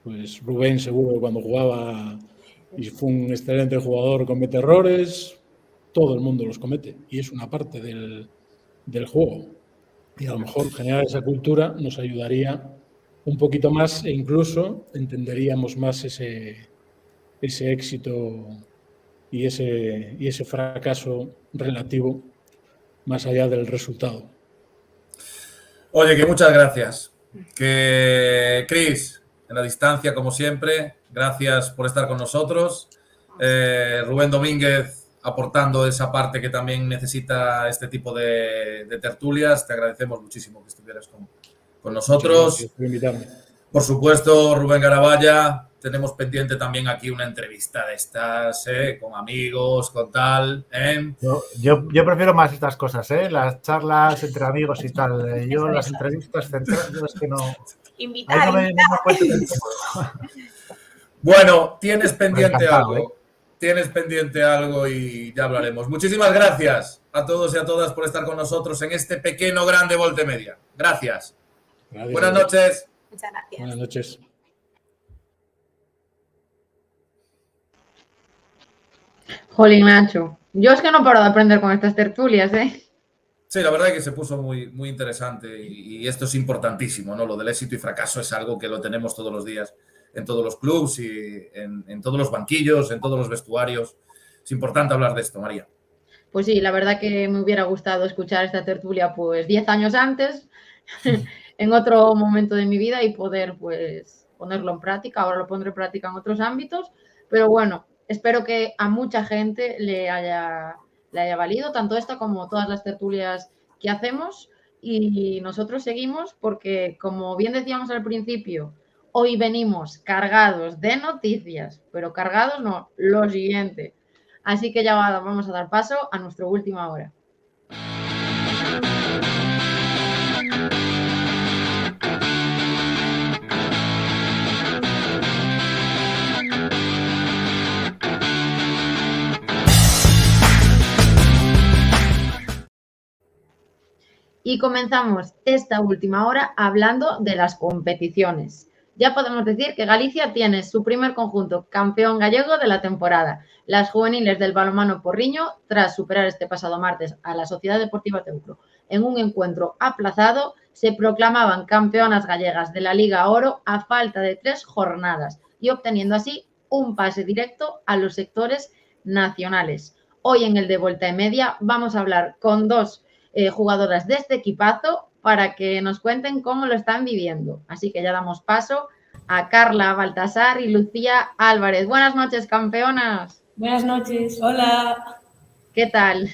pues Rubén seguro cuando jugaba y fue un excelente jugador comete errores, todo el mundo los comete y es una parte del juego. Y a lo mejor generar esa cultura nos ayudaría un poquito más e incluso entenderíamos más ese éxito y ese fracaso relativo más allá del resultado. Oye, que muchas gracias. Que Cris, en la distancia, como siempre, gracias por estar con nosotros. Rubén Domínguez aportando esa parte que también necesita este tipo de tertulias. Te agradecemos muchísimo que estuvieras con nosotros. Gracias por invitarme. Por supuesto, Rubén Garabaya, tenemos pendiente también aquí una entrevista de estas, con amigos, con tal. Yo prefiero más estas cosas, las charlas entre amigos y tal. Yo las entrevistas centrales, yo es que no... Invitar. No me cuento Bueno, tienes pendiente encantado, algo. Tienes pendiente algo y ya hablaremos. Muchísimas gracias a todos y a todas por estar con nosotros en este pequeño grande Voltemedia. Gracias. Buenas noches. Muchas gracias. Buenas noches. Jolín, Nacho. Yo es que no paro de aprender con estas tertulias, ¿eh? Sí, la verdad es que se puso muy, muy interesante y esto es importantísimo, ¿no? Lo del éxito y fracaso es algo que lo tenemos todos los días en todos los clubs y en todos los banquillos, en todos los vestuarios. Es importante hablar de esto, María. Pues sí, la verdad que me hubiera gustado escuchar esta tertulia pues 10 años antes, en otro momento de mi vida y poder pues ponerlo en práctica. Ahora lo pondré en práctica en otros ámbitos, pero bueno, espero que a mucha gente le haya valido tanto esta como todas las tertulias que hacemos y nosotros seguimos porque, como bien decíamos al principio, hoy venimos cargados de noticias, pero cargados no, lo siguiente. Así que ya vamos a dar paso a nuestra última hora. Y comenzamos esta última hora hablando de las competiciones. Ya podemos decir que Galicia tiene su primer conjunto campeón gallego de la temporada. Las juveniles del balonmano Porriño, tras superar este pasado martes a la Sociedad Deportiva Teucro en un encuentro aplazado, se proclamaban campeonas gallegas de la Liga Oro a falta de 3 jornadas y obteniendo así un pase directo a los sectores nacionales. Hoy en el de Volta y Media vamos a hablar con 2 jugadoras de este equipazo para que nos cuenten cómo lo están viviendo. Así que ya damos paso a Carla Baltasar y Lucía Álvarez. Buenas noches, campeonas. Buenas noches, hola. ¿Qué tal?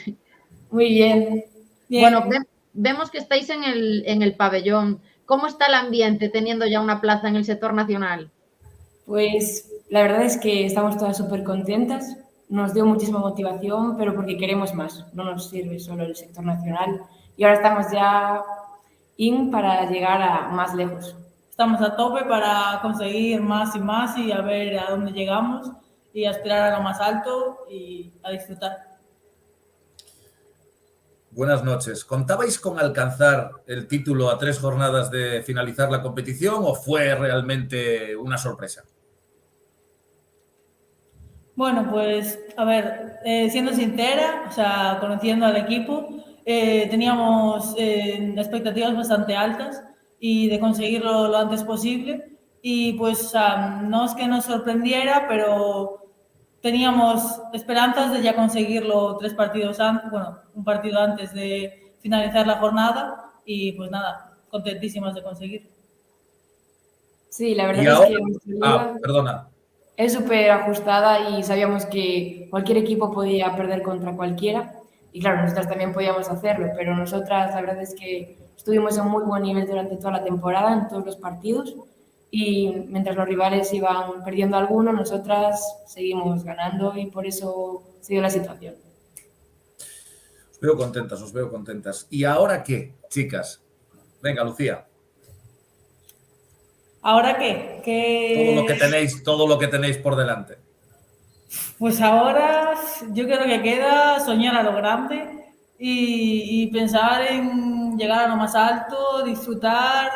Muy bien. Bueno, vemos que estáis en el pabellón. ¿Cómo está el ambiente teniendo ya una plaza en el sector nacional? Pues la verdad es que estamos todas súper contentas. Nos dio muchísima motivación, pero porque queremos más. No nos sirve solo el sector nacional. Y ahora estamos ya para llegar a más lejos. estamos a tope para conseguir más y a ver a dónde llegamos y aspirar a lo más alto y a disfrutar. Buenas noches. ¿Contabais con alcanzar el título a 3 jornadas de finalizar la competición o fue realmente una sorpresa? Bueno, pues a ver, siendo sincera, o sea, conociendo al equipo, teníamos expectativas bastante altas y de conseguirlo lo antes posible. Y pues, o sea, no es que nos sorprendiera, pero teníamos esperanzas de ya conseguirlo 3 partidos antes, bueno, un partido antes de finalizar la jornada y pues nada, contentísimas de conseguirlo. Sí, la verdad Y es ahora... que nuestra liga perdona. es súper ajustada y sabíamos que cualquier equipo podía perder contra cualquiera. Y claro, nosotras también podíamos hacerlo, pero nosotras la verdad es que estuvimos en muy buen nivel durante toda la temporada, en todos los partidos. Y mientras los rivales iban perdiendo alguno, nosotras seguimos ganando y por eso se dio la situación. Os veo contentas. ¿Y ahora qué, chicas? Venga, Lucía. ¿Ahora qué? Todo lo que tenéis por delante. Pues ahora yo creo que queda soñar a lo grande y pensar en llegar a lo más alto, disfrutar,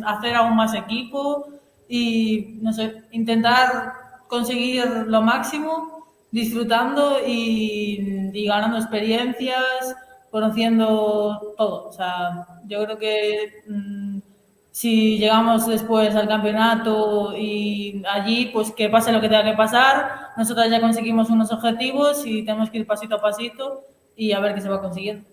hacer aún más equipo y, no sé, intentar conseguir lo máximo, disfrutando y ganando experiencias, conociendo todo. O sea, yo creo que si llegamos después al campeonato y allí, pues que pase lo que tenga que pasar, nosotros ya conseguimos unos objetivos y tenemos que ir pasito a pasito y a ver qué se va consiguiendo.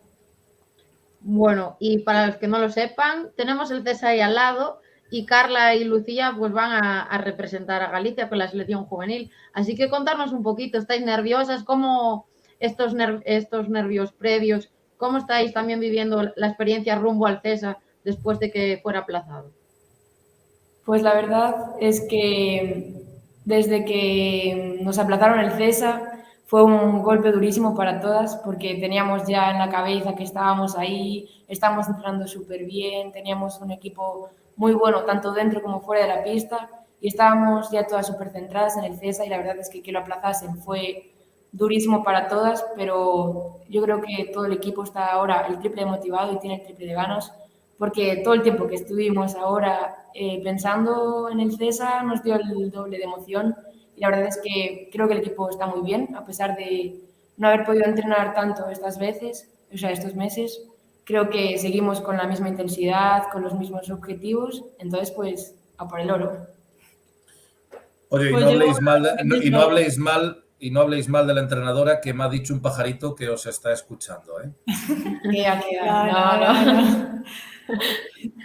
Bueno, y para los que no lo sepan, tenemos el CESA ahí al lado y Carla y Lucía pues van a representar a Galicia con la selección juvenil. Así que contarnos un poquito, ¿estáis nerviosas? ¿Cómo estos nervios previos? ¿Cómo estáis también viviendo la experiencia rumbo al CESA después de que fuera aplazado? Pues la verdad es que desde que nos aplazaron el CESA fue un golpe durísimo para todas porque teníamos ya en la cabeza que estábamos ahí, estábamos entrenando súper bien, teníamos un equipo muy bueno tanto dentro como fuera de la pista y estábamos ya todas súper centradas en el CESA y la verdad es que lo aplazasen fue durísimo para todas, pero yo creo que todo el equipo está ahora el triple de motivado y tiene el triple de ganas porque todo el tiempo que estuvimos ahora pensando en el CESA nos dio el doble de emoción y la verdad es que creo que el equipo está muy bien, a pesar de no haber podido entrenar tanto estos meses, creo que seguimos con la misma intensidad, con los mismos objetivos, entonces pues a por el oro. Oye, Pues y no habléis mal de la entrenadora que me ha dicho un pajarito que os está escuchando, ¿eh? No.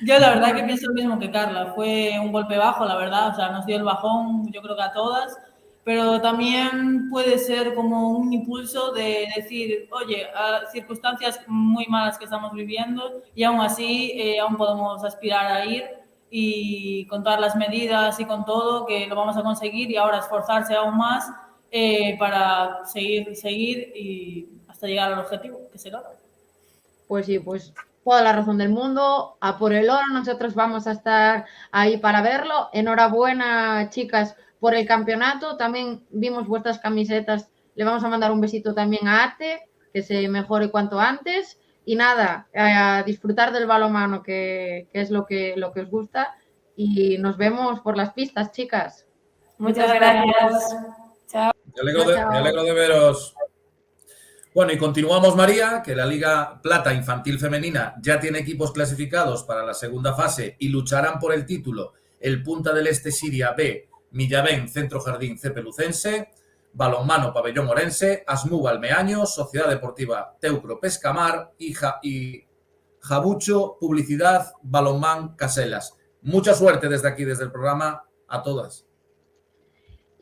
Yo la verdad que pienso lo mismo que Carla, fue un golpe bajo, la verdad, o sea, nos dio el bajón, yo creo que a todas, pero también puede ser como un impulso de decir, oye, a circunstancias muy malas que estamos viviendo y aún así aún podemos aspirar a ir y con todas las medidas y con todo que lo vamos a conseguir y ahora esforzarse aún más para seguir y hasta llegar al objetivo, que se logra. Pues sí, pues toda la razón del mundo, a por el oro, nosotros vamos a estar ahí para verlo. Enhorabuena, chicas, por el campeonato, también vimos vuestras camisetas, le vamos a mandar un besito también a Ate, que se mejore cuanto antes, y nada, a disfrutar del balonmano, que es lo que os gusta, y nos vemos por las pistas, chicas. Muchas gracias. Chao. Me alegro de veros. Bueno, y continuamos, María, que la Liga Plata Infantil Femenina ya tiene equipos clasificados para la segunda fase y lucharán por el título el Punta del Este Siria B, Millavén Centro Jardín C Pelucense, Balonmano Pabellón Orense, Asmú Balmeaño, Sociedad Deportiva Teucro Pescamar y Jabucho Publicidad Balonmán Caselas. Mucha suerte desde aquí, desde el programa, a todas.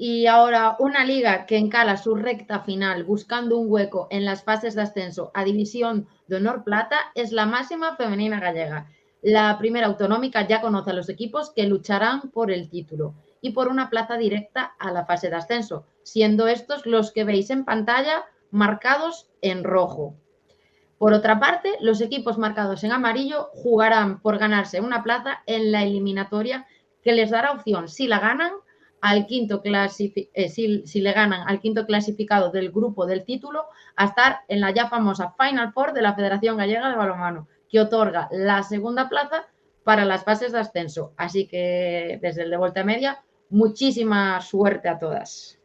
Y ahora una liga que encala su recta final buscando un hueco en las fases de ascenso a División de Honor Plata es la máxima femenina gallega. La primera autonómica ya conoce a los equipos que lucharán por el título y por una plaza directa a la fase de ascenso, siendo estos los que veis en pantalla marcados en rojo. Por otra parte, los equipos marcados en amarillo jugarán por ganarse una plaza en la eliminatoria que les dará opción, si le ganan al quinto clasificado del grupo del título, a estar en la ya famosa Final Four de la Federación Gallega de Balonmano, que otorga la segunda plaza para las fases de ascenso. Así que desde el de Volta Media, muchísima suerte a todas.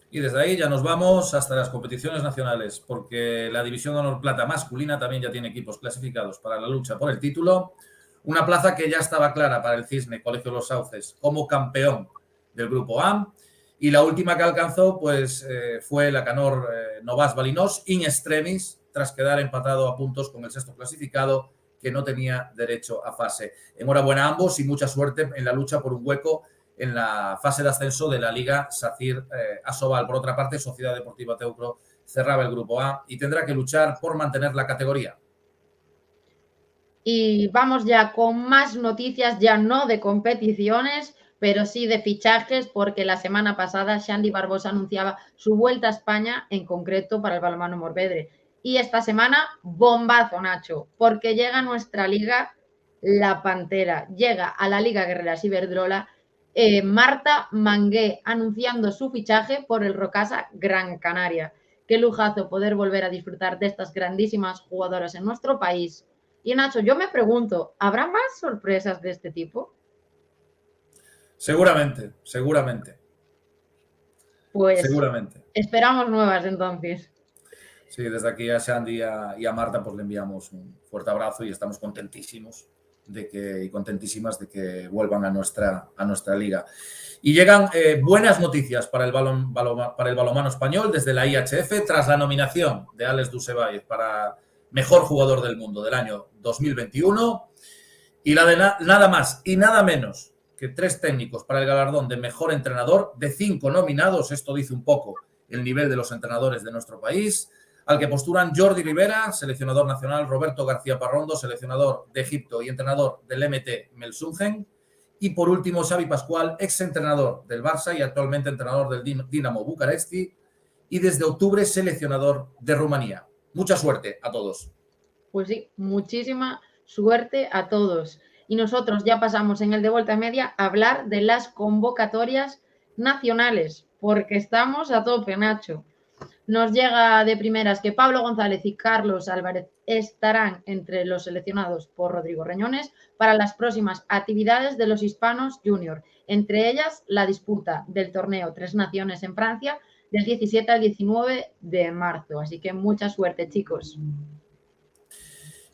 Y desde ahí ya nos vamos hasta las competiciones nacionales, porque la División de Honor Plata masculina también ya tiene equipos clasificados para la lucha por el título. Una plaza que ya estaba clara para el Cisne Colegio Los Sauces como campeón del Grupo A. Y la última que alcanzó pues, fue la Canor Novas Balinós in extremis, tras quedar empatado a puntos con el sexto clasificado, que no tenía derecho a fase. Enhorabuena a ambos y mucha suerte en la lucha por un hueco en la fase de ascenso de la Liga Sacir Asobal. Por otra parte, Sociedad Deportiva Teucro cerraba el Grupo A y tendrá que luchar por mantener la categoría. Y vamos ya con más noticias, ya no de competiciones, pero sí de fichajes, porque la semana pasada Xandi Barbosa anunciaba su vuelta a España, en concreto para el balonmano Morvedre. Y esta semana, bombazo, Nacho, porque llega a nuestra liga la Pantera, llega a la Liga Guerreras Iberdrola Marta Mangué, anunciando su fichaje por el Rocasa Gran Canaria. Qué lujazo poder volver a disfrutar de estas grandísimas jugadoras en nuestro país. Y Nacho, yo me pregunto, ¿habrá más sorpresas de este tipo? Seguramente, seguramente. Pues seguramente. Esperamos nuevas entonces. Sí, desde aquí a Xandi y a Marta pues le enviamos un fuerte abrazo y estamos contentísimos y contentísimas de que vuelvan a nuestra liga. Y llegan buenas noticias para el balonmano español desde la IHF tras la nominación de Alex Dussebaez para mejor jugador del mundo del año 2021 y la de nada más y nada menos que 3 técnicos para el galardón de mejor entrenador de 5 nominados. Esto dice un poco el nivel de los entrenadores de nuestro país, al que postulan Jordi Rivera, seleccionador nacional, Roberto García Parrondo, seleccionador de Egipto y entrenador del MT Melsungen, y por último Xavi Pascual, exentrenador del Barça y actualmente entrenador del Dinamo Bucaresti y desde octubre seleccionador de Rumanía. Mucha suerte a todos. Pues sí, muchísima suerte a todos. Y nosotros ya pasamos en el de Volta Media a hablar de las convocatorias nacionales, porque estamos a tope, Nacho. Nos llega de primeras que Pablo González y Carlos Álvarez estarán entre los seleccionados por Rodrigo Reñones para las próximas actividades de los hispanos junior, entre ellas la disputa del torneo Tres Naciones en Francia del 17 al 19 de marzo. Así que mucha suerte, chicos.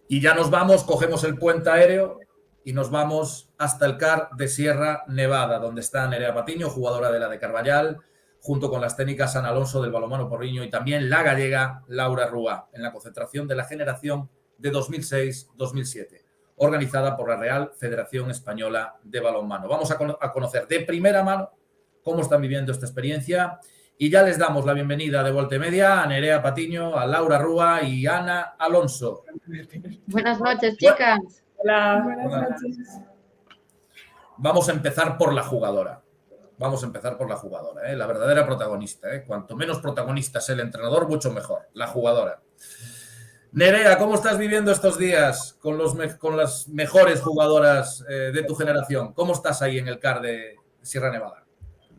Y ya nos vamos, cogemos el puente aéreo y nos vamos hasta el CAR de Sierra Nevada, donde está Nerea Patiño, jugadora de la de Carballal, junto con las técnicas San Alonso del balonmano Porriño y también la gallega Laura Rúa, en la concentración de la generación de 2006-2007, organizada por la Real Federación Española de Balonmano. Vamos a conocer de primera mano cómo están viviendo esta experiencia y ya les damos la bienvenida de Volta Media a Nerea Patiño, a Laura Rúa y Ana Alonso. Buenas noches, chicas. Hola. Buenas noches. Vamos a empezar por la jugadora. La verdadera protagonista. Cuanto menos protagonista es el entrenador, mucho mejor. La jugadora. Nerea, ¿cómo estás viviendo estos días con las mejores jugadoras de tu generación? ¿Cómo estás ahí en el CAR de Sierra Nevada?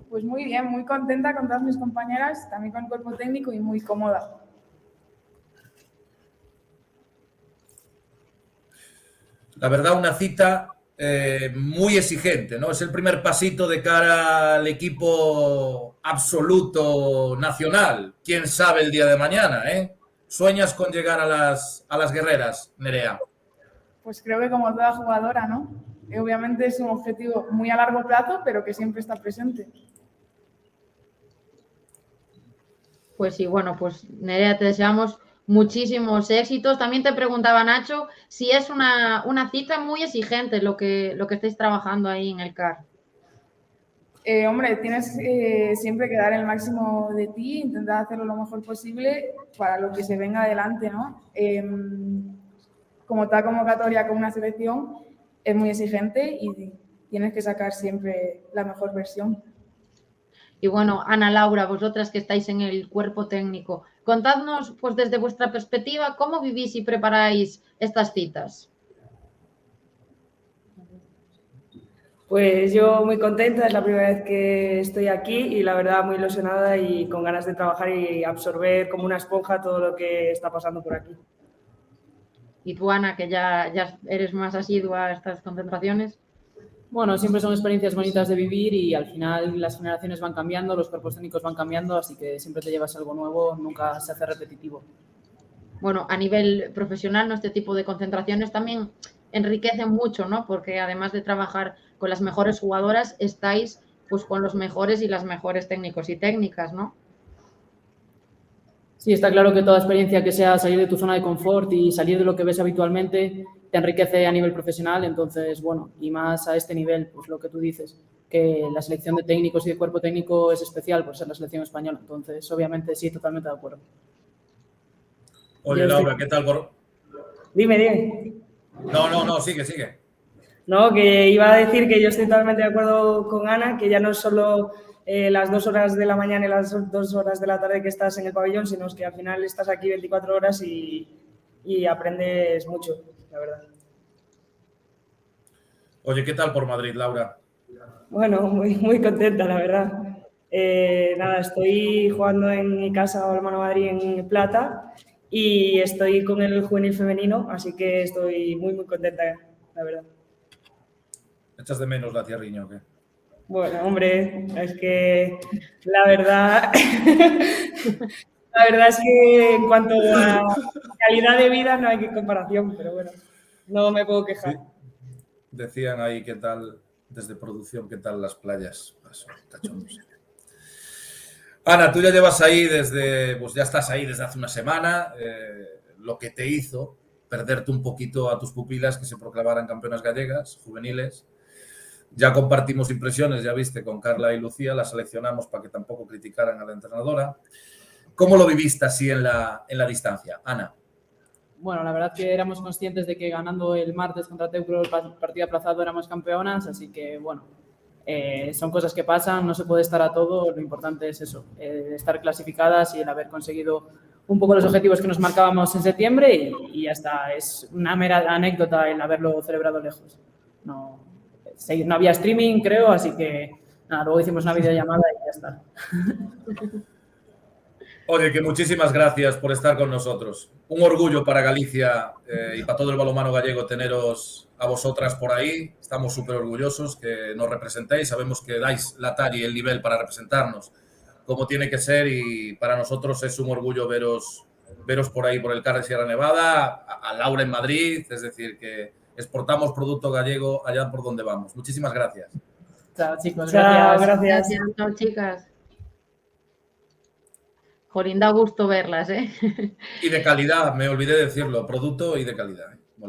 Pues muy bien, muy contenta con todas mis compañeras, también con el cuerpo técnico y muy cómoda. La verdad, una cita muy exigente, ¿no? Es el primer pasito de cara al equipo absoluto nacional. ¿Quién sabe el día de mañana, ¿Sueñas con llegar a las guerreras, Nerea? Pues creo que como toda jugadora, ¿no? Obviamente es un objetivo muy a largo plazo, pero que siempre está presente. Pues sí, bueno, pues Nerea, te deseamos muchísimos éxitos. También te preguntaba, Nacho, si es una cita muy exigente lo que estáis trabajando ahí en el CAR. Hombre, tienes siempre que dar el máximo de ti, intentar hacerlo lo mejor posible para lo que se venga adelante, ¿no? Como toda convocatoria con una selección, es muy exigente y tienes que sacar siempre la mejor versión. Y bueno, Ana, Laura, vosotras que estáis en el cuerpo técnico, Contadnos, pues desde vuestra perspectiva, cómo vivís y preparáis estas citas. Pues yo muy contenta, es la primera vez que estoy aquí y la verdad muy ilusionada y con ganas de trabajar y absorber como una esponja todo lo que está pasando por aquí. Y tú, Ana, que ya eres más asidua a estas concentraciones. Bueno, siempre son experiencias bonitas de vivir y al final las generaciones van cambiando, los cuerpos técnicos van cambiando, así que siempre te llevas algo nuevo, nunca se hace repetitivo. Bueno, a nivel profesional, ¿no? Este tipo de concentraciones también enriquecen mucho, ¿no? Porque además de trabajar con las mejores jugadoras, estáis pues con los mejores y las mejores técnicos y técnicas, ¿no? Sí, está claro que toda experiencia que sea salir de tu zona de confort y salir de lo que ves habitualmente te enriquece a nivel profesional, entonces, bueno, y más a este nivel, pues lo que tú dices, que la selección de técnicos y de cuerpo técnico es especial por ser la selección española, entonces, obviamente, sí, totalmente de acuerdo. Oye, Laura, ¿qué tal por...? Dime. No, sigue. No, que iba a decir que yo estoy totalmente de acuerdo con Ana, que ya no es solo las 2 horas de la mañana y las 2 horas de la tarde que estás en el pabellón, sino que al final estás aquí 24 horas y aprendes mucho, la verdad. Oye, ¿qué tal por Madrid, Laura? Bueno, muy contenta, la verdad. Nada, estoy jugando en mi casa Balonmano Madrid en Plata y estoy con el juvenil femenino, así que estoy muy contenta, la verdad. ¿Echas de menos la tierriña o qué? Bueno, hombre, es que la verdad es que en cuanto a calidad de vida no hay comparación, pero bueno, no me puedo quejar. Sí. Decían ahí qué tal, desde producción, qué tal las playas. Cachondos. Ana, tú ya llevas ahí ya estás ahí desde hace una semana, lo que te hizo perderte un poquito a tus pupilas que se proclamaran campeonas gallegas, juveniles. Ya compartimos impresiones, ya viste, con Carla y Lucía, las seleccionamos para que tampoco criticaran a la entrenadora. ¿Cómo lo viviste así en la distancia, Ana? Bueno, la verdad que éramos conscientes de que ganando el martes contra Teucro el partido aplazado éramos campeonas, así que bueno, son cosas que pasan, no se puede estar a todo, lo importante es eso, estar clasificadas y el haber conseguido un poco los objetivos que nos marcábamos en septiembre y ya está, es una mera anécdota el haberlo celebrado lejos. No había streaming, creo, así que nada, luego hicimos una videollamada y ya está. Oye, que muchísimas gracias por estar con nosotros. Un orgullo para Galicia y para todo el balonmano gallego teneros a vosotras por ahí. Estamos súper orgullosos que nos representéis. Sabemos que dais la talla y el nivel para representarnos como tiene que ser y para nosotros es un orgullo veros por ahí, por el CAR de Sierra Nevada, a Laura en Madrid, es decir, que exportamos producto gallego allá por donde vamos. Muchísimas gracias. Chao, chicos. Gracias. Chao, chicas. Jolín, da gusto verlas, ¿eh? Y de calidad, me olvidé de decirlo, producto y de calidad.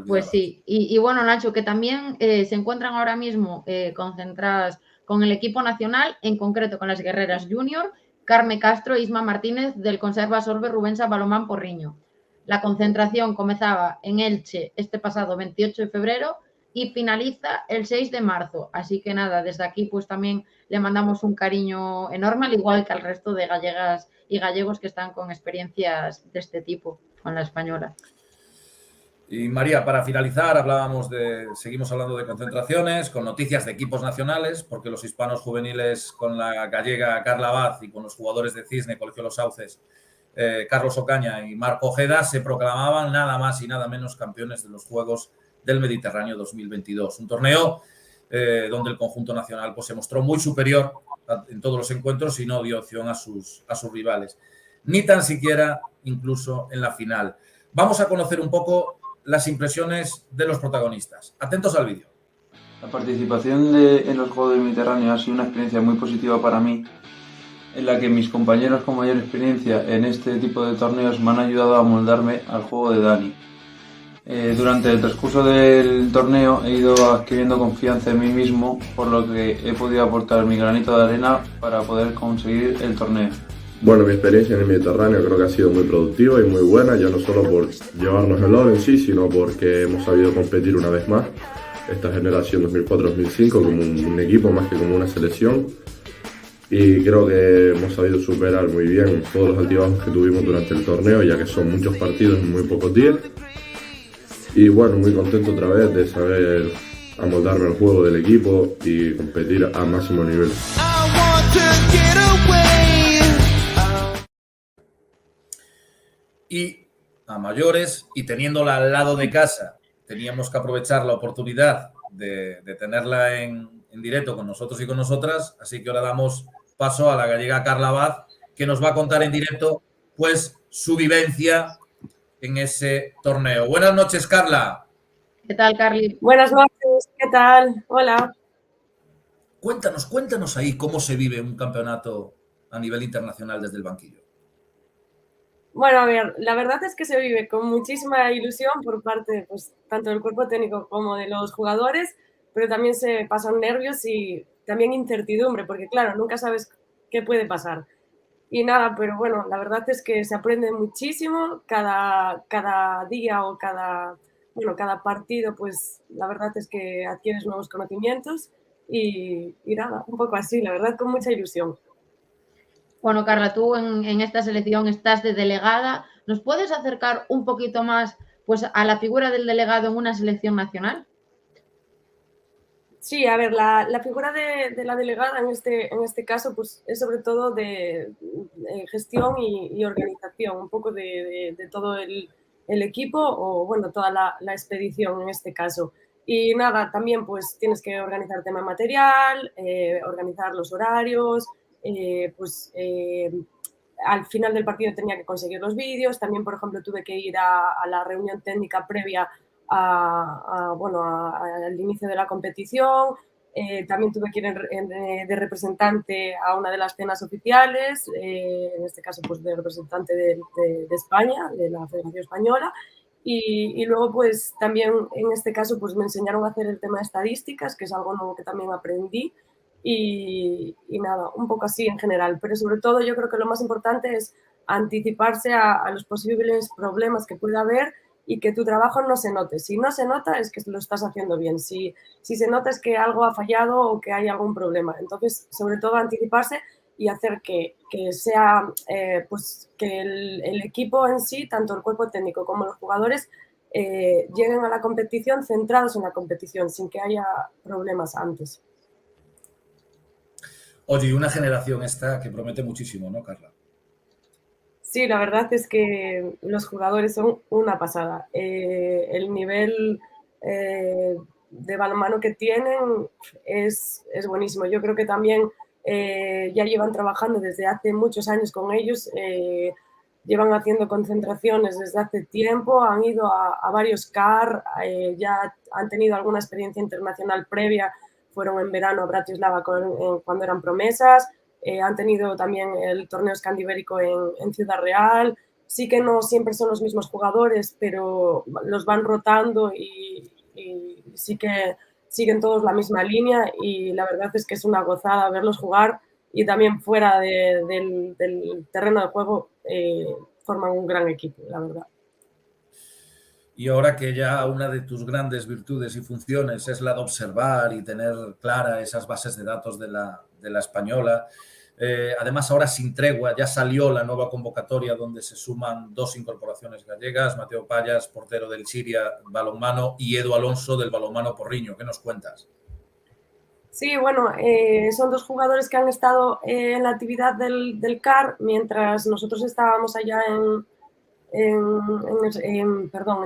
Pues sí, y bueno, Nacho, que también se encuentran ahora mismo concentradas con el equipo nacional, en concreto con las guerreras junior, Carme Castro e Isma Martínez del Conserva Sorbe Rubensa Balomán Porriño. La concentración comenzaba en Elche este pasado 28 de febrero y finaliza el 6 de marzo. Así que nada, desde aquí pues también le mandamos un cariño enorme, al igual que al resto de gallegas y gallegos que están con experiencias de este tipo, con la española. Y María, para finalizar, seguimos hablando de concentraciones, con noticias de equipos nacionales, porque los hispanos juveniles con la gallega Carla Abad y con los jugadores de Cisne, Colegio Los Sauces, Carlos Ocaña y Marco Ojeda, se proclamaban nada más y nada menos campeones de los Juegos del Mediterráneo 2022. Un torneo donde el conjunto nacional pues, se mostró muy superior en todos los encuentros y no dio opción a sus rivales, ni tan siquiera incluso en la final. Vamos a conocer un poco las impresiones de los protagonistas. Atentos al vídeo. La participación en los Juegos del Mediterráneo ha sido una experiencia muy positiva para mí, en la que mis compañeros con mayor experiencia en este tipo de torneos me han ayudado a moldarme al juego de Dani. Durante el transcurso del torneo he ido adquiriendo confianza en mí mismo, por lo que he podido aportar mi granito de arena para poder conseguir el torneo. Bueno, mi experiencia en el Mediterráneo creo que ha sido muy productiva y muy buena, ya no solo por llevarnos el oro en sí, sino porque hemos sabido competir una vez más, esta generación 2004-2005, como un equipo más que como una selección. y creo que hemos sabido superar muy bien todos los altibajos que tuvimos durante el torneo, ya que son muchos partidos en muy pocos días. Y bueno, muy contento otra vez de saber amoldarme al juego del equipo y competir a máximo nivel. Y a mayores, y teniéndola al lado de casa, teníamos que aprovechar la oportunidad de tenerla en directo con nosotros y con nosotras, así que ahora damos paso a la gallega Carla Abad, que nos va a contar en directo pues su vivencia en ese torneo. Buenas noches, Carla. ¿Qué tal, Carly? Buenas noches, ¿qué tal? Hola. Cuéntanos ahí cómo se vive un campeonato a nivel internacional desde el banquillo. Bueno, a ver, la verdad es que se vive con muchísima ilusión por parte, pues, tanto del cuerpo técnico como de los jugadores, pero también se pasan nervios y también incertidumbre, porque claro, nunca sabes qué puede pasar. Y nada, pero bueno, la verdad es que se aprende muchísimo cada día o cada partido, pues la verdad es que adquieres nuevos conocimientos y nada, un poco así, la verdad, con mucha ilusión. Bueno, Carla, tú en esta selección estás de delegada. ¿Nos puedes acercar un poquito más pues, a la figura del delegado en una selección nacional? Sí, a ver, la figura de la delegada en este caso pues, es sobre todo de gestión y organización, un poco de todo el equipo o bueno, toda la expedición en este caso. Y nada, también pues tienes que organizar tema material, organizar los horarios, al final del partido tenía que conseguir los vídeos, también por ejemplo tuve que ir a la reunión técnica previa al inicio de la competición, también tuve que ir de representante a una de las cenas oficiales, en este caso pues de representante de España, de la Federación Española, y luego pues también en este caso pues me enseñaron a hacer el tema de estadísticas, que es algo nuevo que también aprendí, y nada, un poco así en general, pero sobre todo yo creo que lo más importante es anticiparse a los posibles problemas que pueda haber y que tu trabajo no se note. Si no se nota es que lo estás haciendo bien, si se nota es que algo ha fallado o que hay algún problema. Entonces, sobre todo anticiparse y hacer que sea, pues que el equipo en sí, tanto el cuerpo técnico como los jugadores, lleguen a la competición centrados en la competición, sin que haya problemas antes. Oye, y una generación esta que promete muchísimo, ¿no, Carla? Sí, la verdad es que los jugadores son una pasada. El nivel de balonmano que tienen es buenísimo. Yo creo que también ya llevan trabajando desde hace muchos años con ellos, llevan haciendo concentraciones desde hace tiempo, han ido a varios CAR, ya han tenido alguna experiencia internacional previa, fueron en verano a Bratislava cuando eran promesas. Han tenido también el torneo escandibérico en Ciudad Real. Sí que no siempre son los mismos jugadores, pero los van rotando y sí que siguen todos la misma línea y la verdad es que es una gozada verlos jugar y también fuera del terreno de juego forman un gran equipo, la verdad. Y ahora que ya una de tus grandes virtudes y funciones es la de observar y tener clara esas bases de datos de la española, además ahora sin tregua ya salió la nueva convocatoria donde se suman 2 incorporaciones gallegas, Mateo Payas, portero del Siria balonmano, y Edu Alonso del balonmano Porriño. ¿Qué nos cuentas? Sí, bueno, son 2 jugadores que han estado en la actividad del CAR mientras nosotros estábamos allá en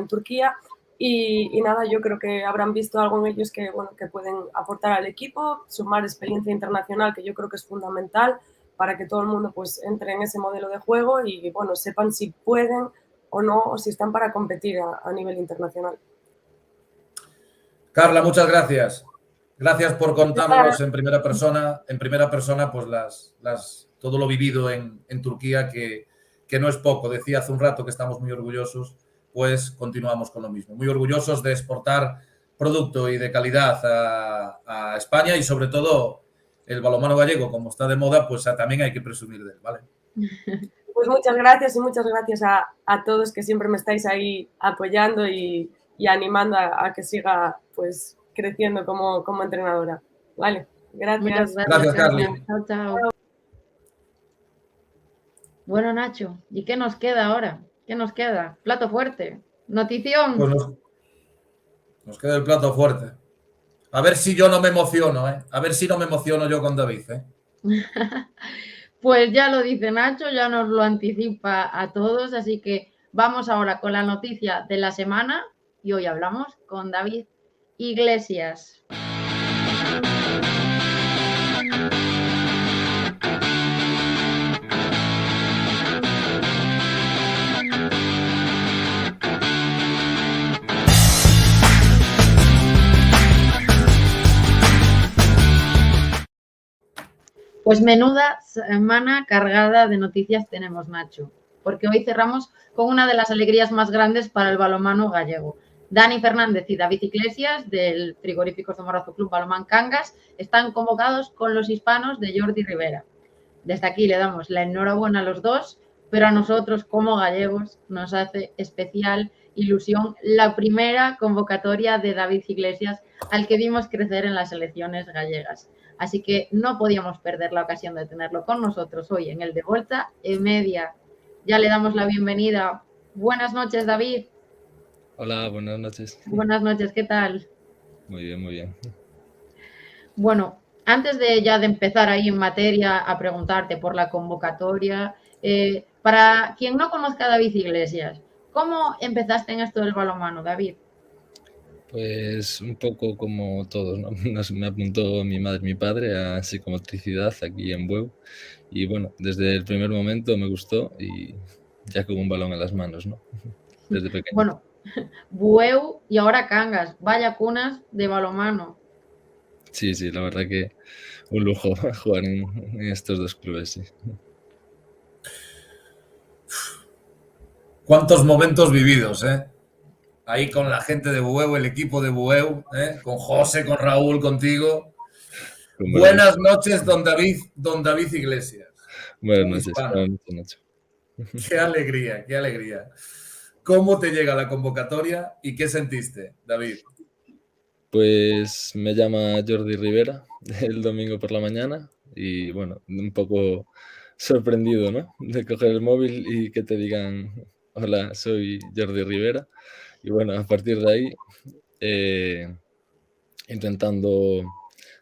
Turquía y nada, yo creo que habrán visto algo en ellos que pueden aportar al equipo, sumar experiencia internacional que yo creo que es fundamental para que todo el mundo pues entre en ese modelo de juego y bueno, sepan si pueden o no, o si están para competir a nivel internacional. Carla, muchas gracias. Gracias por contarnos en primera persona pues todo lo vivido en Turquía, que no es poco. Decía hace un rato que estamos muy orgullosos, pues continuamos con lo mismo. Muy orgullosos de exportar producto y de calidad a España y sobre todo el balonmano gallego, como está de moda, pues también hay que presumir de él, ¿vale? Pues muchas gracias y muchas gracias a todos que siempre me estáis ahí apoyando y animando a que siga pues creciendo como entrenadora. Vale, gracias. Muchas gracias, Carly. Chao, chao. Bueno, Nacho, ¿y qué nos queda ahora? ¿Qué nos queda? Plato fuerte. Notición. Pues nos queda el plato fuerte. A ver si yo no me emociono, ¿eh? A ver si no me emociono yo con David, ¿eh? Pues ya lo dice Nacho, ya nos lo anticipa a todos, así que vamos ahora con la noticia de la semana y hoy hablamos con David Iglesias. Pues menuda semana cargada de noticias tenemos, Nacho, porque hoy cerramos con una de las alegrías más grandes para el balonmano gallego. Dani Fernández y David Iglesias, del Frigorífico Zomorrazo Club Balonmán Cangas, están convocados con los hispanos de Jordi Rivera. Desde aquí le damos la enhorabuena a los dos, pero a nosotros como gallegos nos hace especial ilusión la primera convocatoria de David Iglesias al que vimos crecer en las selecciones gallegas. Así que no podíamos perder la ocasión de tenerlo con nosotros hoy en el De Volta en Media. Ya le damos la bienvenida. Buenas noches, David. Hola, buenas noches. Buenas noches, ¿qué tal? Muy bien, muy bien. Bueno, antes de empezar ahí en materia a preguntarte por la convocatoria, para quien no conozca a David Iglesias, ¿cómo empezaste en esto del balonmano, David? Pues un poco como todos, ¿no? Me apuntó mi madre y mi padre a psicomotricidad aquí en Bueu y bueno, desde el primer momento me gustó y ya con un balón en las manos, ¿no? Desde pequeño. Bueno, Bueu y ahora Cangas, vaya cunas de balonmano. Sí, la verdad que un lujo jugar en estos dos clubes, sí. Cuántos momentos vividos, ¿eh? Ahí con la gente de Bueu, el equipo de Bueu, ¿eh? Con José, con Raúl, contigo. Buenas noches, don David Iglesias. Buenas noches, Nacho. Qué alegría, qué alegría. ¿Cómo te llega la convocatoria y qué sentiste, David? Pues me llama Jordi Rivera el domingo por la mañana y bueno, un poco sorprendido, ¿no? De coger el móvil y que te digan, hola, soy Jordi Rivera. Y bueno, a partir de ahí, intentando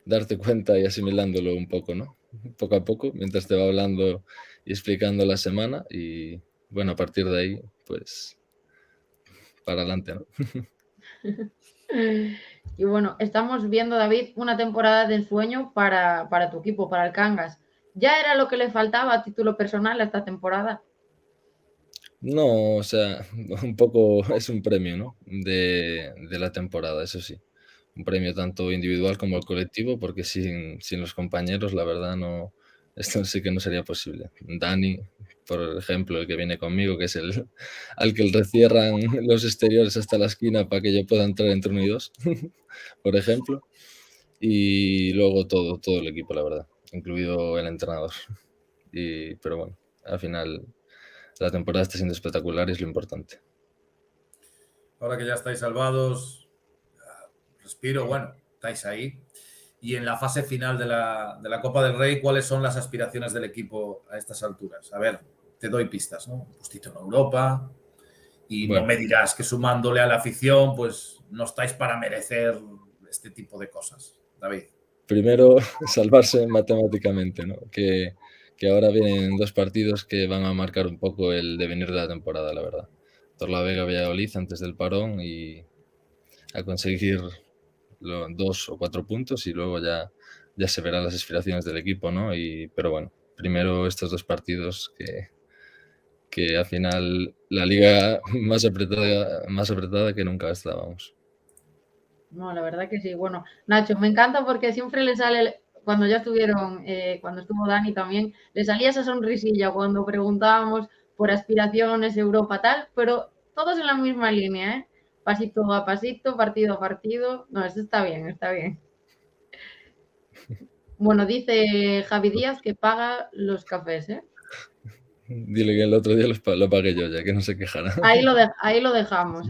darte cuenta y asimilándolo un poco, ¿no? Poco a poco, mientras te va hablando y explicando la semana y bueno, a partir de ahí, pues, para adelante, ¿no? Y bueno, estamos viendo, David, una temporada de ensueño para tu equipo, para el Cangas. ¿Ya era lo que le faltaba a título personal a esta temporada? No, o sea, un poco es un premio, ¿no? De la temporada, eso sí. Un premio tanto individual como al colectivo, porque sin los compañeros, la verdad, no, esto sí que no sería posible. Dani, por ejemplo, el que viene conmigo, que es el al que le cierran los exteriores hasta la esquina para que yo pueda entrar entre 1 y 2, por ejemplo. Y luego todo el equipo, la verdad, incluido el entrenador. Pero bueno, al final la temporada está siendo espectacular y es lo importante. Ahora que ya estáis salvados, respiro, bueno, estáis ahí. Y en la fase final de la Copa del Rey, ¿cuáles son las aspiraciones del equipo a estas alturas? A ver, te doy pistas, ¿no? Un postito en Europa y bueno, no me dirás que sumándole a la afición, pues no estáis para merecer este tipo de cosas, David. Primero, salvarse matemáticamente, ¿no? Que ahora vienen 2 partidos que van a marcar un poco el devenir de la temporada, la verdad. Torlavega, Valladolid antes del parón y a conseguir 2 o 4 puntos y luego ya se verán las aspiraciones del equipo, ¿no? Pero bueno, primero estos 2 partidos que al final la liga más apretada que nunca estábamos. No, la verdad que sí. Bueno, Nacho, me encanta porque siempre le sale, cuando ya estuvieron, cuando estuvo Dani también, le salía esa sonrisilla cuando preguntábamos por aspiraciones, Europa, tal, pero todos en la misma línea, ¿eh? Pasito a pasito, partido a partido. No, eso está bien, está bien. Bueno, dice Javi Díaz que paga los cafés, ¿eh? Dile que el otro día lo pagué yo ya, que no se quejara. Ahí lo dejamos.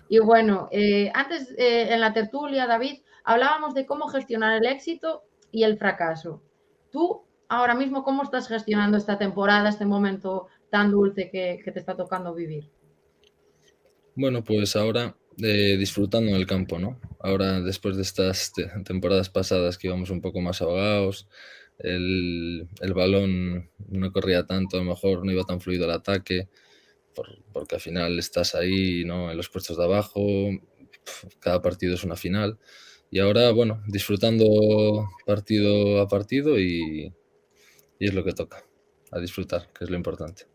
Y bueno, antes en la tertulia, David, hablábamos de cómo gestionar el éxito y el fracaso. Tú ahora mismo, ¿cómo estás gestionando esta temporada, este momento tan dulce que te está tocando vivir? Bueno, pues ahora disfrutando en el campo, ¿no? Ahora, después de estas temporadas pasadas que íbamos un poco más ahogados, el balón no corría tanto, a lo mejor no iba tan fluido el ataque, porque al final estás ahí, ¿no? En los puestos de abajo, cada partido es una final. Y ahora, bueno, disfrutando partido a partido y es lo que toca, a disfrutar, que es lo importante.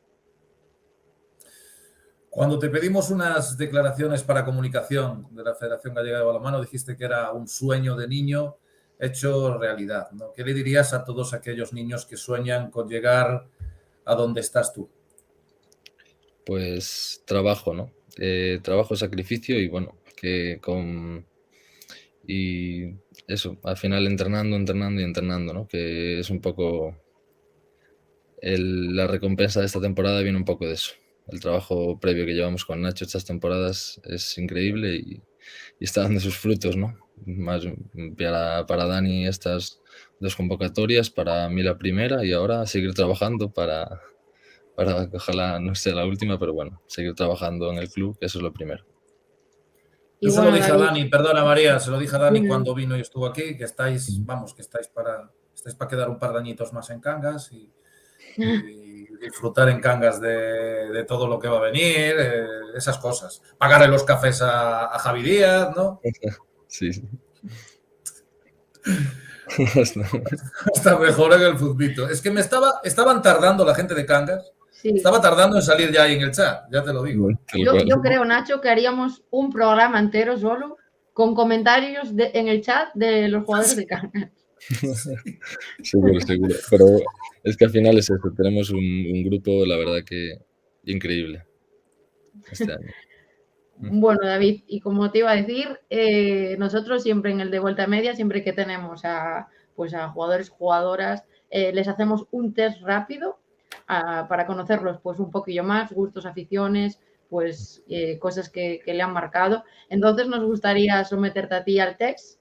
Cuando te pedimos unas declaraciones para comunicación de la Federación Gallega de Balonmano, dijiste que era un sueño de niño hecho realidad, ¿no? ¿Qué le dirías a todos aquellos niños que sueñan con llegar a donde estás tú? Pues trabajo, ¿no? Trabajo, sacrificio y bueno, y eso, al final entrenando, ¿no? Que es un poco la recompensa de esta temporada viene un poco de eso. El trabajo previo que llevamos con Nacho estas temporadas es increíble y está dando sus frutos, ¿no? Más para Dani estas 2 convocatorias, para mí la primera y ahora seguir trabajando para ojalá no sea la última, pero bueno, seguir trabajando en el club, que eso es lo primero. Yo se lo dije a Dani, perdona María, se lo dije a Dani cuando vino y estuvo aquí, que estáis para quedar un par de añitos más en Cangas y disfrutar en Cangas de todo lo que va a venir, esas cosas. Pagarle los cafés a Javi Díaz, ¿no? Sí. Está mejor en el futbito. Es que estaban tardando la gente de Cangas. Sí. Estaba tardando en salir ya ahí en el chat, ya te lo digo. Yo creo, Nacho, que haríamos un programa entero solo con comentarios en el chat de los jugadores de Cangas. Seguro. Pero es que al final es eso. Tenemos un grupo, la verdad que increíble este año. Bueno, David, y como te iba a decir, nosotros siempre en el de Vuelta Media, siempre que tenemos a jugadores, jugadoras, les hacemos un test rápido para conocerlos pues un poquillo más, gustos, aficiones, pues cosas que le han marcado. Entonces nos gustaría someterte a ti al test.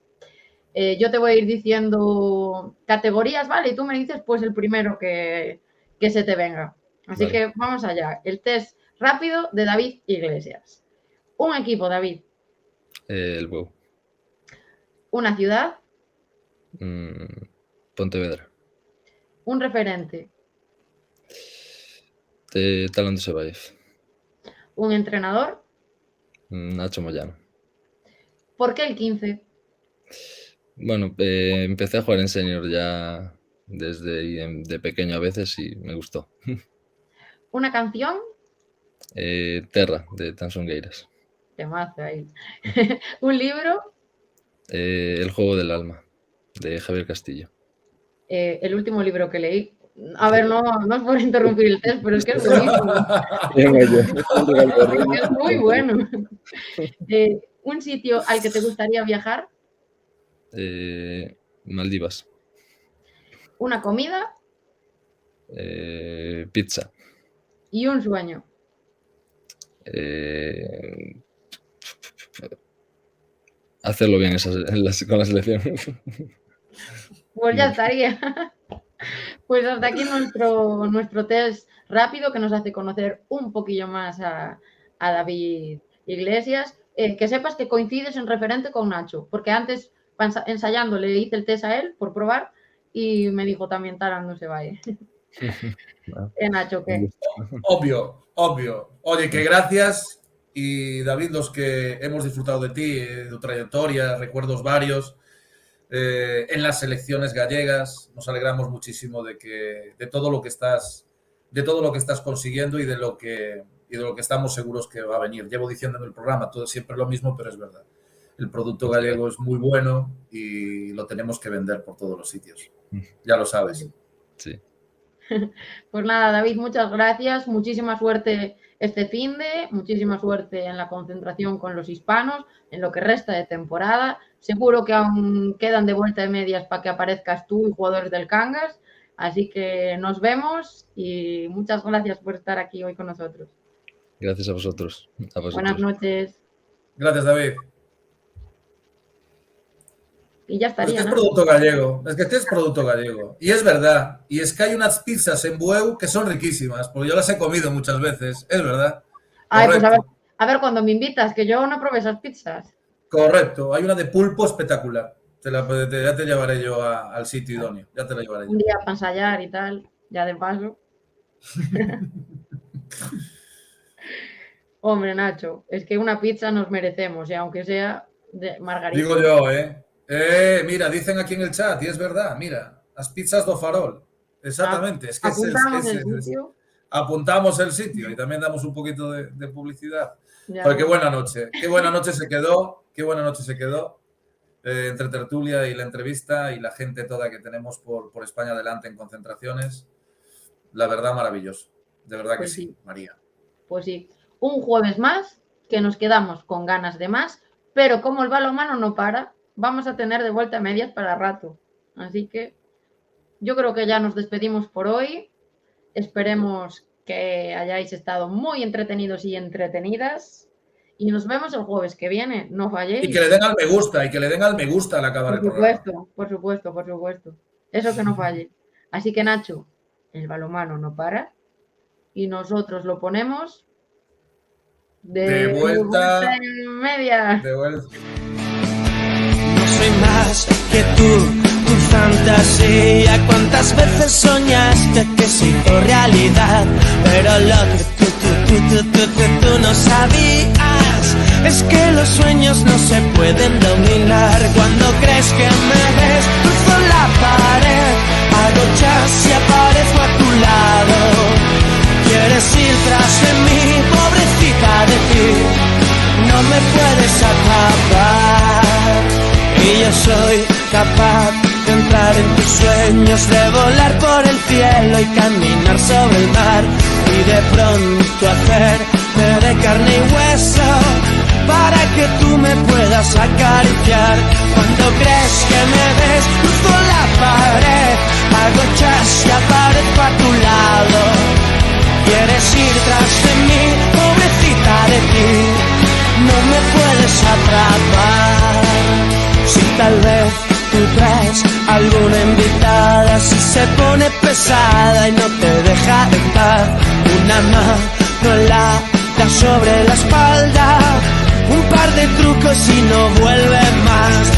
Yo te voy a ir diciendo categorías, ¿vale? Y tú me dices pues el primero que se te venga. Así Vale. que vamos allá. El test rápido de David Iglesias. Un equipo, David. El WoW. Una ciudad. Pontevedra. Un referente. Talón de Sebaif. Un entrenador. Nacho Moyano. ¿Por qué el 15? Bueno, empecé a jugar en senior ya desde de pequeño a veces y me gustó. Una canción. Terra, de Tansongueiras. Temazo ahí. Un libro. El juego del alma, de Javier Castillo. El último libro que leí. A ver, no es por interrumpir el test, pero es que es buenísimo. Es muy bueno. ¿Un sitio al que te gustaría viajar? Maldivas. ¿Una comida? Pizza. ¿Y un sueño? Hacerlo bien con la selección. Pues ya estaría. Pues hasta aquí nuestro test rápido que nos hace conocer un poquillo más a David Iglesias. Que sepas que coincides en referente con Nacho, porque antes ensayando le hice el test a él por probar y me dijo también Talán no se vaya. Nacho, ¿qué? Obvio. Oye, que gracias. Y David, los que hemos disfrutado de ti, de tu trayectoria, recuerdos varios, en las selecciones gallegas, nos alegramos muchísimo de todo lo que estás consiguiendo y de lo que estamos seguros que va a venir. Llevo diciendo en el programa todo siempre lo mismo, pero es verdad. El producto gallego es muy bueno y lo tenemos que vender por todos los sitios. Ya lo sabes. Sí. Pues nada, David, muchas gracias. Muchísima suerte este finde, muchísima suerte en la concentración con los hispanos, en lo que resta de temporada. Seguro que aún quedan de vuelta de medias para que aparezcas tú y jugadores del Cangas. Así que nos vemos y muchas gracias por estar aquí hoy con nosotros. Gracias a vosotros. Buenas noches. Gracias, David. y ya estaría. Es que es producto gallego, es que es producto gallego. Y es verdad, y es que hay unas pizzas en Bueu que son riquísimas, porque yo las he comido muchas veces, es verdad. Ay, pues a ver cuando me invitas, que yo no probé esas pizzas. Correcto, hay una de pulpo espectacular. Ya te llevaré yo al sitio idóneo, ya te la llevaré yo. Un día para ensayar y tal, ya de paso. Hombre, Nacho, es que una pizza nos merecemos, y aunque sea de margarita. Digo yo, mira, dicen aquí en el chat, y es verdad, mira, las pizzas do Farol. Exactamente, es que apuntamos el sitio y también damos un poquito de publicidad. Pero qué buena noche se quedó, entre tertulia y la entrevista y la gente toda que tenemos por España adelante en concentraciones. La verdad, maravilloso. De verdad que sí, María. Pues sí. Un jueves más, que nos quedamos con ganas de más, pero como el balonmano no para, vamos a tener de vuelta a medias para rato. Así que yo creo que ya nos despedimos por hoy. Esperemos que hayáis estado muy entretenidos y entretenidas. Y nos vemos el jueves que viene, no falléis. Y que le den al me gusta al acabar el programa. Por supuesto. Eso que no falle. Así que, Nacho, el balonmano no para y nosotros lo ponemos de vuelta en media. De vuelta. No soy más que tu fantasía. ¿Cuántas veces soñaste que se hizo realidad? Pero lo que tú no sabías es que los sueños no se pueden dominar. Cuando crees que me ves, cruzo la pared, hago chas y aparezco a tu lado. Quieres ir tras de mí, pobrecita de ti, no me puedes atrapar. Y yo soy capaz de entrar en tus sueños, de volar por el cielo y caminar sobre el mar, y de pronto hacerte de carne y hueso para que tú me puedas acariciar. Cuando crees que me ves, cruzo la pared, hago chas y aparezco a tu lado. Quieres ir tras de mí, pobrecita de ti, no me puedes atrapar. Si tal vez tú traes alguna invitada, si se pone pesada y no te deja en paz, una mano en la sobre la espalda, un par de trucos y no vuelve más.